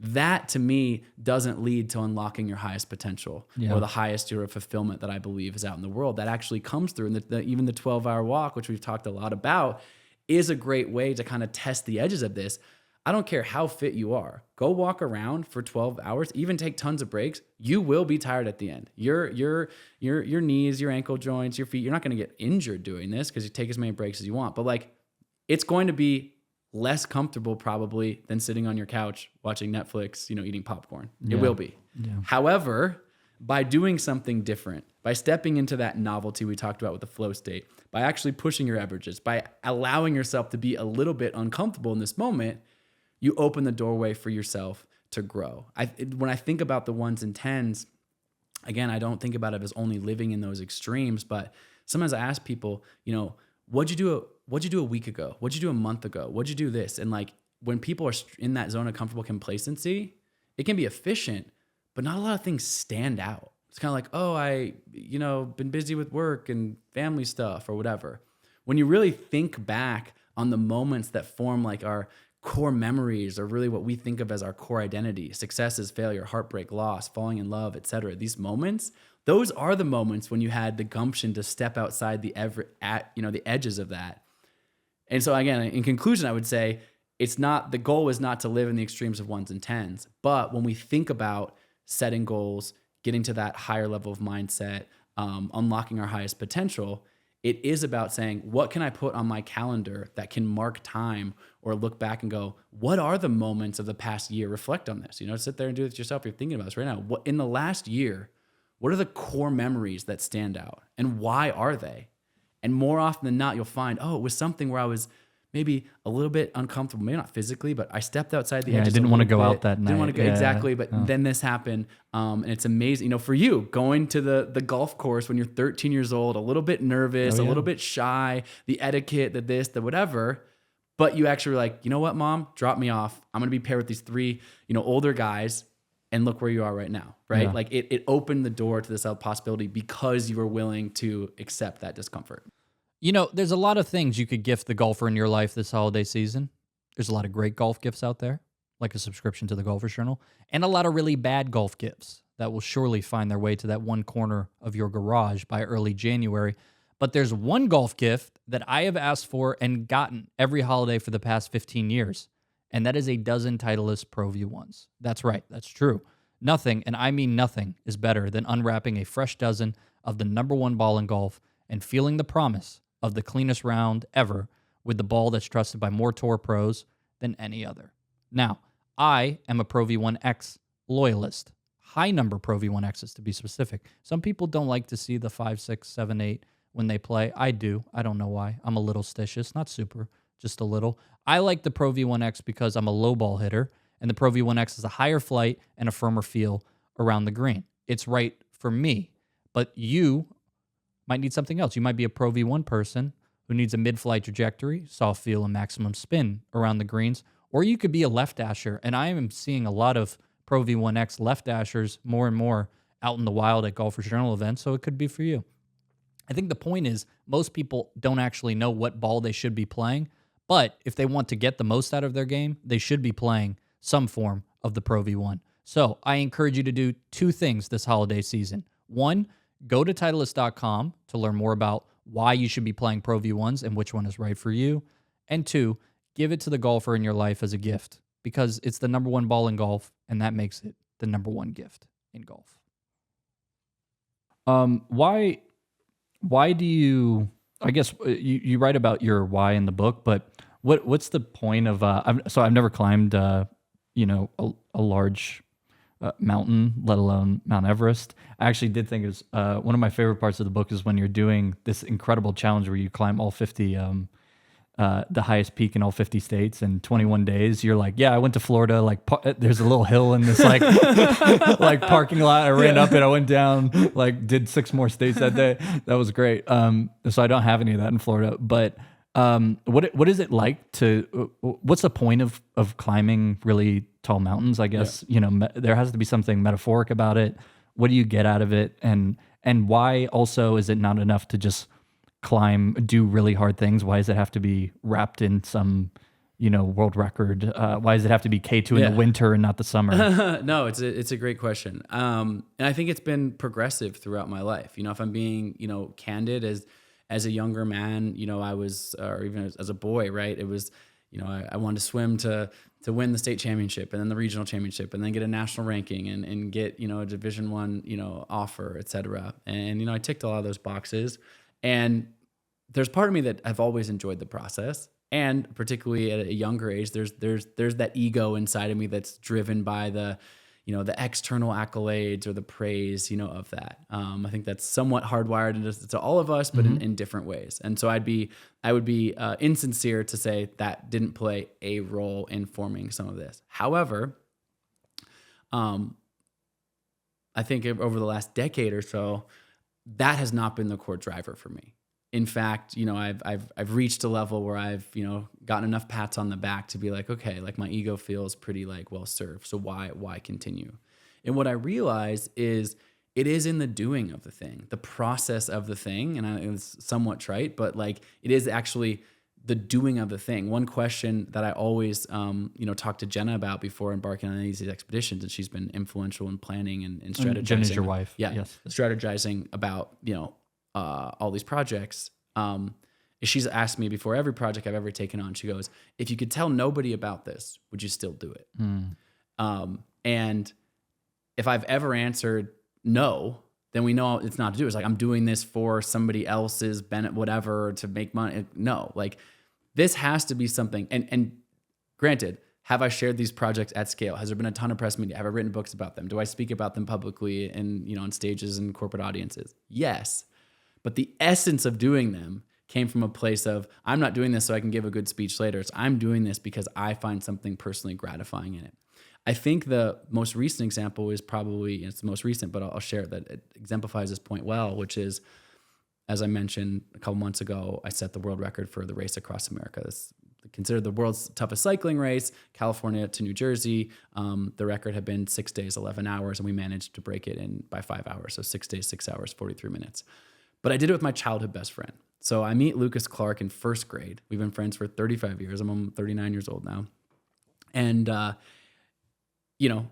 That to me doesn't lead to unlocking your highest potential or the highest year of fulfillment that I believe is out in the world. That actually comes through. And even the 12-hour walk, which we've talked a lot about, is a great way to kind of test the edges of this. I don't care how fit you are. Go walk around for 12 hours, even take tons of breaks. You will be tired at the end. Your knees, your ankle joints, your feet, you're not going to get injured doing this because you take as many breaks as you want. But it's going to be less comfortable probably than sitting on your couch watching Netflix, eating popcorn. It will be. Yeah. However, by doing something different, by stepping into that novelty we talked about with the flow state, by actually pushing your averages, by allowing yourself to be a little bit uncomfortable in this moment, you open the doorway for yourself to grow. When I think about the 1s and 10s, again, I don't think about it as only living in those extremes, but sometimes I ask people, what'd you do a week ago? What'd you do a month ago? What'd you do this? And when people are in that zone of comfortable complacency, it can be efficient, but not a lot of things stand out. It's kind of like, oh, been busy with work and family stuff or whatever. When you really think back on the moments that form like our core memories, or really what we think of as our core identity, successes, failure, heartbreak, loss, falling in love, etc. These moments, those are the moments when you had the gumption to step outside the edges of that. And so again, in conclusion, I would say the goal is not to live in the extremes of ones and tens, but when we think about setting goals, getting to that higher level of mindset, unlocking our highest potential, it is about saying, what can I put on my calendar that can mark time or look back and go, what are the moments of the past year? Reflect on this, sit there and do this yourself. You're thinking about this right now. What in the last year, what are the core memories that stand out and why are they? And more often than not, you'll find, it was something where I was maybe a little bit uncomfortable, maybe not physically, but I stepped outside the edges. I didn't want to go out that night. Didn't want to go exactly, but then this happened, and it's amazing. For you, going to the golf course when you're 13 years old, a little bit nervous, a little bit shy, the etiquette, the this, the whatever, but you actually were like, you know what, Mom, drop me off. I'm going to be paired with these 3, older guys, and look where you are right now, right? Yeah. Like it opened the door to this possibility because you were willing to accept that discomfort. There's a lot of things you could gift the golfer in your life this holiday season. There's a lot of great golf gifts out there, like a subscription to the Golfer's Journal, and a lot of really bad golf gifts that will surely find their way to that one corner of your garage by early January. But there's one golf gift that I have asked for and gotten every holiday for the past 15 years, and that is a dozen Titleist Pro V1s. That's right, that's true. Nothing, and I mean nothing, is better than unwrapping a fresh dozen of the number one ball in golf and feeling the promise of the cleanest round ever with the ball that's trusted by more tour pros than any other. Now, I am a Pro V1X loyalist. High number Pro V1Xs to be specific. Some people don't like to see the 5, 6, 7, 8 when they play. I do. I don't know why. I'm a little stitious, not super, just a little. I like the Pro V1X because I'm a low ball hitter, and the Pro V1X is a higher flight and a firmer feel around the green. It's right for me, but you might need something else. You might be a Pro V1 person who needs a mid-flight trajectory, soft feel, and maximum spin around the greens. Or you could be a left dasher, and I am seeing a lot of Pro V1X left dashers more and more out in the wild at Golfer's Journal events, so it could be for you. I think the point is most people don't actually know what ball they should be playing, but if they want to get the most out of their game, they should be playing some form of the Pro V1. So I encourage you to do 2 things this holiday season. 1, go to Titleist.com to learn more about why you should be playing Pro V1s and which one is right for you. And 2, give it to the golfer in your life as a gift because it's the number one ball in golf, and that makes it the number one gift in golf. Why do you? I guess you write about your why in the book, but what's the point of? I've never climbed, a large mountain, let alone Mount Everest. I actually did think it was one of my favorite parts of the book is when you're doing this incredible challenge where you climb all 50, the highest peak in all 50 states in 21 days. You're like, yeah, I went to Florida. Like, there's a little hill in this like like parking lot. I ran up it. I went down. Like, did 6 more states that day. That was great. So I don't have any of that in Florida, but. What is it like to? What's the point of climbing really tall mountains? I guess there has to be something metaphoric about it. What do you get out of it, and why also is it not enough to just do really hard things? Why does it have to be wrapped in some world record? Why does it have to be K2 in the winter and not the summer? No, it's a great question, and I think it's been progressive throughout my life. If I'm being candid as a younger man, I was, or even as a boy, right? It was, I wanted to swim to win the state championship and then the regional championship and then get a national ranking and get, a Division I, offer, et cetera. And, I ticked a lot of those boxes. And there's part of me that I've always enjoyed the process. And particularly at a younger age, there's that ego inside of me that's driven by the external accolades or the praise, of that. I think that's somewhat hardwired into all of us, but in different ways. And so I would be insincere to say that didn't play a role in forming some of this. However, I think over the last decade or so, that has not been the core driver for me. In fact, I've reached a level where I've, gotten enough pats on the back to be like, okay, like my ego feels pretty like well served. So why continue? And what I realize is it is in the doing of the thing, the process of the thing. And it's somewhat trite, but like it is actually the doing of the thing. One question that I always, talk to Jenna about before embarking on these expeditions, and she's been influential in planning and strategizing. Jenna's your wife. Yeah. Yes. Strategizing about, all these projects. She's asked me before every project I've ever taken on, she goes, if you could tell nobody about this, would you still do it? And if I've ever answered no, then we know it's not to do. It's like, I'm doing this for somebody else's benefit, whatever, to make money. No, like this has to be something. And granted, have I shared these projects at scale? Has there been a ton of press media? Have I written books about them? Do I speak about them publicly and, on stages and corporate audiences? Yes. But the essence of doing them came from a place of, I'm not doing this so I can give a good speech later. It's I'm doing this because I find something personally gratifying in it. I think the most recent example is probably, it's the most recent, but I'll share it, that it exemplifies this point well, which is, as I mentioned a couple months ago, I set the world record for the race across America. It's considered the world's toughest cycling race, California to New Jersey. The record had been 6 days, 11 hours, and we managed to break it by 5 hours. So 6 days, 6 hours, 43 minutes. But I did it with my childhood best friend. So I meet Lucas Clark in first grade. We've been friends for 35 years. I'm 39 years old now. And,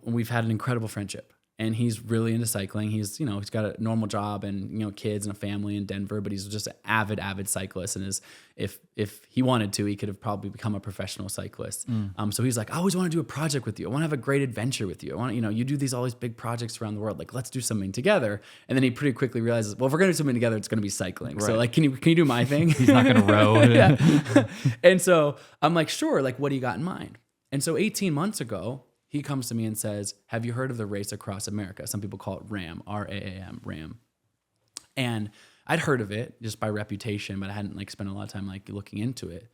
we've had an incredible friendship. And he's really into cycling. He's got a normal job and, kids and a family in Denver, but he's just an avid cyclist. And if he wanted to, he could have probably become a professional cyclist. So he's like, I always want to do a project with you. I want to have a great adventure with you. I want, you do all these big projects around the world. Like, let's do something together. And then he pretty quickly realizes, well, if we're going to do something together, it's going to be cycling. Right. So like, can you do my thing? He's not going to row. Yeah. And so I'm like, sure. Like, what do you got in mind? And so 18 months ago, he comes to me and says, have you heard of the race across America? Some people call it RAM, RAAM, RAM. And I'd heard of it just by reputation, but I hadn't spent a lot of time looking into it.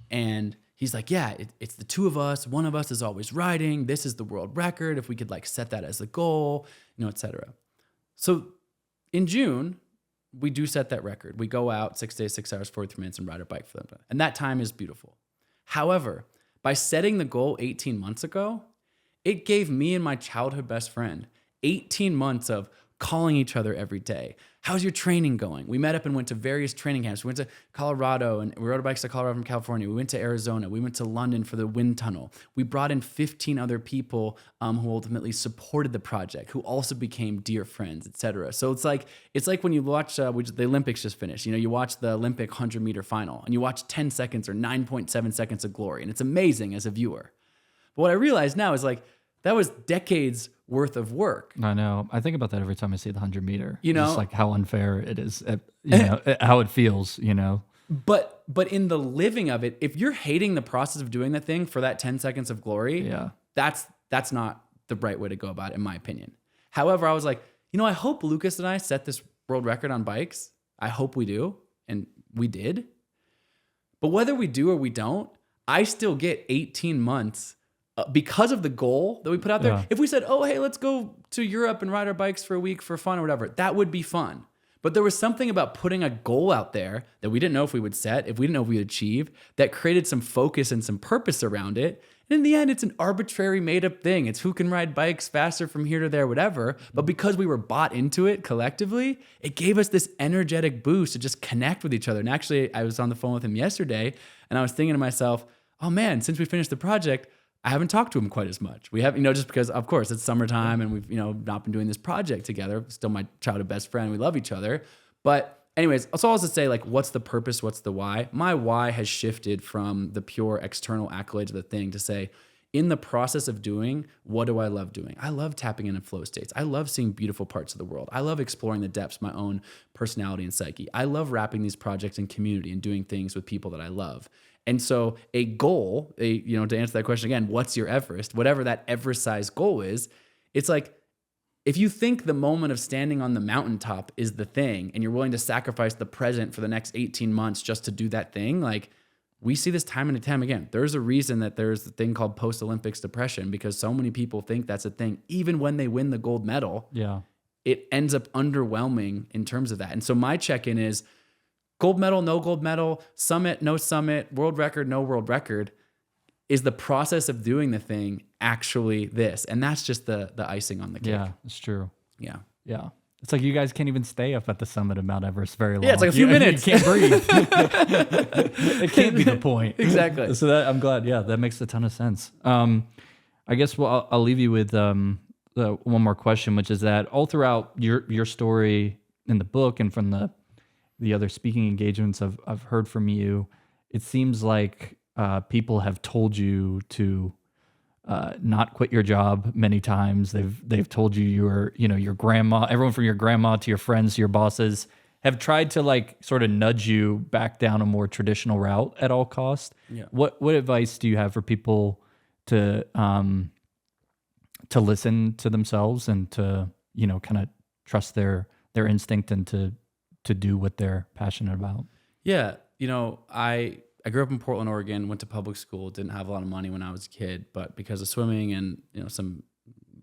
And he's like, yeah, it's the two of us. One of us is always riding. This is the world record. If we could set that as a goal, et cetera. So in June, we do set that record. We go out 6 days, 6 hours, 43 minutes and ride our bike for them. And that time is beautiful. However, by setting the goal 18 months ago, it gave me and my childhood best friend 18 months of calling each other every day. How's your training going? We met up and went to various training camps. We went to Colorado and we rode our bikes to Colorado from California. We went to Arizona. We went to London for the wind tunnel. We brought in 15 other people who ultimately supported the project, who also became dear friends, etc. So it's like when you watch the Olympics just finished. You watch the Olympic 100-meter final and you watch 10 seconds or 9.7 seconds of glory, and it's amazing as a viewer. But what I realize now is that was decades worth of work. I know. I think about that every time I see the 100-meter. Just how unfair it is, how it feels, But in the living of it, if you're hating the process of doing the thing for that 10 seconds of glory, that's not the right way to go about it, in my opinion. However, I was like, I hope Lucas and I set this world record on bikes. I hope we do. And we did. But whether we do or we don't, I still get 18 months because of the goal that we put out there. Yeah. If we said, oh, hey, let's go to Europe and ride our bikes for a week for fun or whatever, that would be fun. But there was something about putting a goal out there that we didn't know if we would set, if we didn't know if we would achieve, that created some focus and some purpose around it. And in the end, it's an arbitrary made up thing. It's who can ride bikes faster from here to there, whatever. But because we were bought into it collectively, it gave us this energetic boost to just connect with each other. And actually, I was on the phone with him yesterday and I was thinking to myself, oh man, since we finished the project, I haven't talked to him quite as much. We have, just because, of course, it's summertime and we've, not been doing this project together. Still my childhood best friend. We love each other. But anyways, so I was to say, what's the purpose? What's the why? My why has shifted from the pure external accolades of the thing to say, in the process of doing, what do I love doing? I love tapping into flow states. I love seeing beautiful parts of the world. I love exploring the depths of my own personality and psyche. I love wrapping these projects in community and doing things with people that I love. And so a goal, to answer that question again, what's your Everest? Whatever that Everest-sized goal is, it's if you think the moment of standing on the mountaintop is the thing and you're willing to sacrifice the present for the next 18 months just to do that thing, we see this time and time again. There's a reason that there's the thing called post-Olympics depression because so many people think that's a thing. Even when they win the gold medal, it ends up underwhelming in terms of that. And so my check-in is, gold medal, no gold medal, summit, no summit, world record, no world record. is the process of doing the thing actually this? And that's just the icing on the cake. Yeah, it's true. Yeah. Yeah. It's like you guys can't even stay up at the summit of Mount Everest very long. Yeah, it's like a few minutes. You can't breathe. It can't be the point. Exactly. So I'm glad. Yeah, that makes a ton of sense. I guess I'll leave you with one more question, which is that all throughout your story in the book and from the other speaking engagements I've heard from you, it seems like people have told you to not quit your job many times. They've told you your grandma, everyone from your grandma to your friends to your bosses have tried to like sort of nudge you back down a more traditional route at all costs. Yeah. What advice do you have for people to listen to themselves and to kind of trust their instinct and to do what they're passionate about? Yeah. I grew up in Portland, Oregon, went to public school, didn't have a lot of money when I was a kid, but because of swimming and, some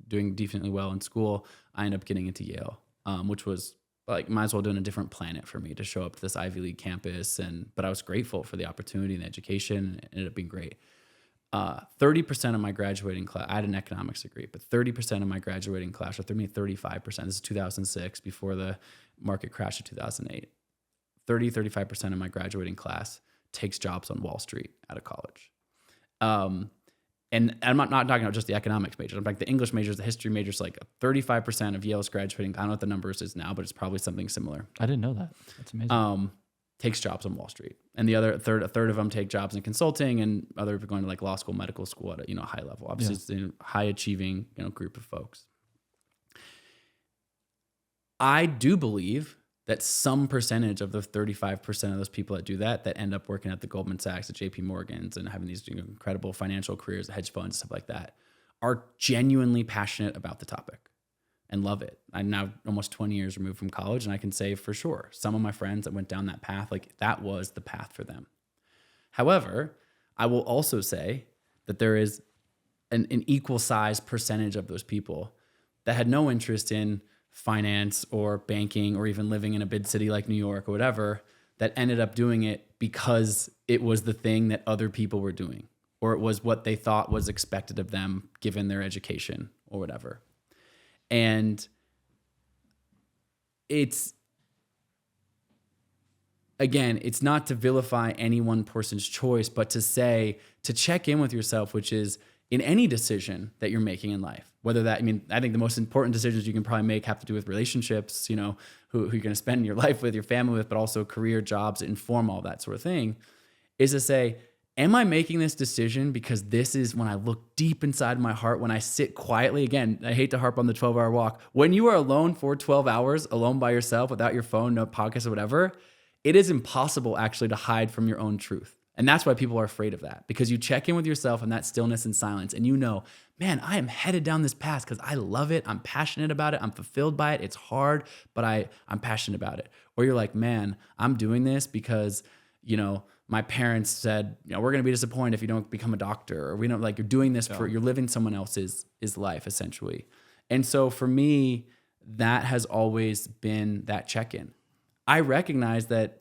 doing decently well in school, I ended up getting into Yale, which was like, might as well do in a different planet for me to show up to this Ivy League campus. But I was grateful for the opportunity and the education. It ended up being great. 30% of my graduating class, I had an economics degree, but 30% of my graduating class, or 35%, this is 2006, before the market crash of 2008, 35% of my graduating class takes jobs on Wall Street out of college. And I'm not talking about just the economics majors. I'm like the English majors, the history majors, like 35% of Yale's graduating, I don't know what the numbers is now, but it's probably something similar. I didn't know that. That's amazing. Takes jobs on Wall Street. And the other a third of them take jobs in consulting, and other people going to like law school, medical school at a high level. Obviously, it's a high achieving group of folks. I do believe that some percentage of the 35% of those people that do that end up working at the Goldman Sachs, the JP Morgans, and having these incredible financial careers, hedge funds, stuff like that, are genuinely passionate about the topic and love it. I'm now almost 20 years removed from college, and I can say for sure, some of my friends that went down that path, like that was the path for them. However, I will also say that there is an equal size percentage of those people that had no interest in finance or banking or even living in a big city like New York or whatever, that ended up doing it because it was the thing that other people were doing, or it was what they thought was expected of them given their education or whatever. And it's not to vilify any one person's choice, but to check in with yourself, which is in any decision that you're making in life, whether that, I think the most important decisions you can probably make have to do with relationships, who you're going to spend your life with, your family with, but also career, jobs, inform all that sort of thing, is to say, am I making this decision because this is when I look deep inside my heart, when I sit quietly, again, I hate to harp on the 12-hour walk, when you are alone for 12 hours, alone by yourself, without your phone, no podcast or whatever, it is impossible actually to hide from your own truth. And that's why people are afraid of that, because you check in with yourself in that stillness and silence, and man, I am headed down this path because I love it. I'm passionate about it. I'm fulfilled by it. It's hard, but I'm passionate about it. Or you're like, man, I'm doing this because, my parents said, we're going to be disappointed if you don't become a doctor, or we don't, like, you're doing this you're living someone else's life essentially. And so for me, that has always been that check-in. I recognize that,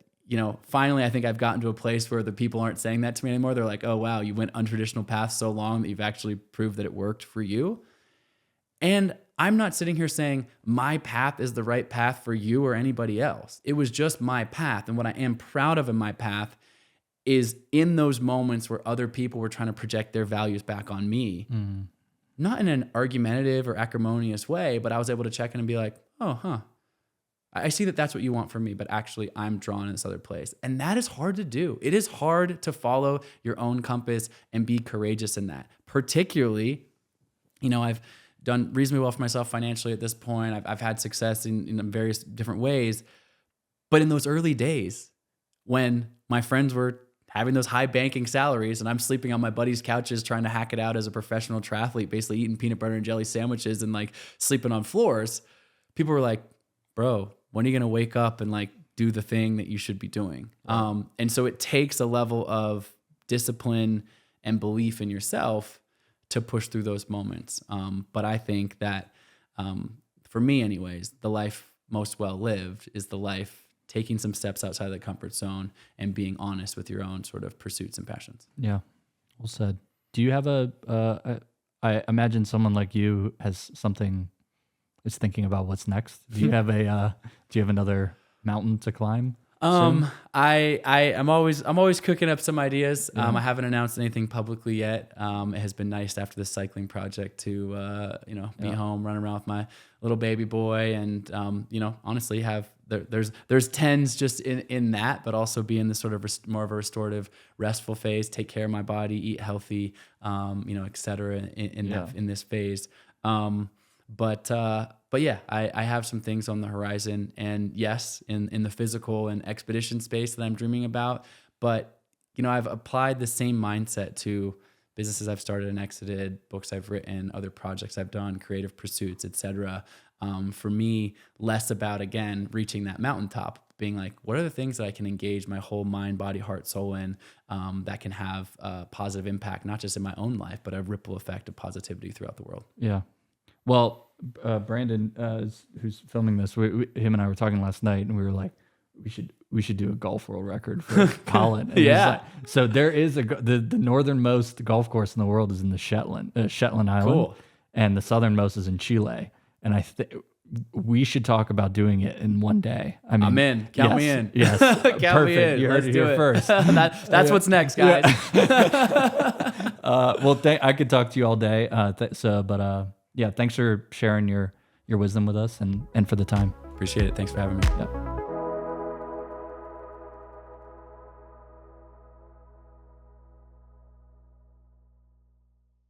finally, I think I've gotten to a place where the people aren't saying that to me anymore. They're like, oh, wow, you went untraditional paths so long that you've actually proved that it worked for you. And I'm not sitting here saying my path is the right path for you or anybody else. It was just my path. And what I am proud of in my path is in those moments where other people were trying to project their values back on me, not in an argumentative or acrimonious way, but I was able to check in and be like, oh, huh. I see that that's what you want from me, but actually I'm drawn in this other place. And that is hard to do. It is hard to follow your own compass and be courageous in that. Particularly, I've done reasonably well for myself financially at this point. I've had success in various different ways. But in those early days, when my friends were having those high banking salaries and I'm sleeping on my buddies' couches trying to hack it out as a professional triathlete, basically eating peanut butter and jelly sandwiches and like sleeping on floors, people were like, bro, when are you going to wake up and like do the thing that you should be doing? Right. And so it takes a level of discipline and belief in yourself to push through those moments. But I think that for me anyways, the life most well lived is the life taking some steps outside of the comfort zone and being honest with your own sort of pursuits and passions. Yeah. Well said. Do you have I imagine someone like you has something, is thinking about what's next. Do you have another mountain to climb? soon? I'm always cooking up some ideas. I haven't announced anything publicly yet. It has been nice after the cycling project to be home, run around with my little baby boy, and honestly there's tens just in that, but also be in this sort of more of a restorative, restful phase. Take care of my body, eat healthy, et cetera. In this phase. But yeah, I have some things on the horizon, and yes, in the physical and expedition space that I'm dreaming about. But I've applied the same mindset to businesses I've started and exited, books I've written, other projects I've done, creative pursuits, etc. For me, less about, again, reaching that mountaintop, being like, what are the things that I can engage my whole mind, body, heart, soul in, that can have a positive impact, not just in my own life, but a ripple effect of positivity throughout the world. Yeah. Well, Brandon, who's filming this, him and I were talking last night, and we were like, we should do a golf world record for Colin. And Yeah. So there is the northernmost golf course in the world is in the Shetland Island, Cool. and the southernmost is in Chile. And I think we should talk about doing it in one day. I mean, I'm in. Count me in. Yes. Count Perfect. me in. You heard Let's it do here it. first. That's what's next, guys. Well, I could talk to you all day. Thanks for sharing your wisdom with us and for the time. Appreciate it. Thanks for having me. Yeah.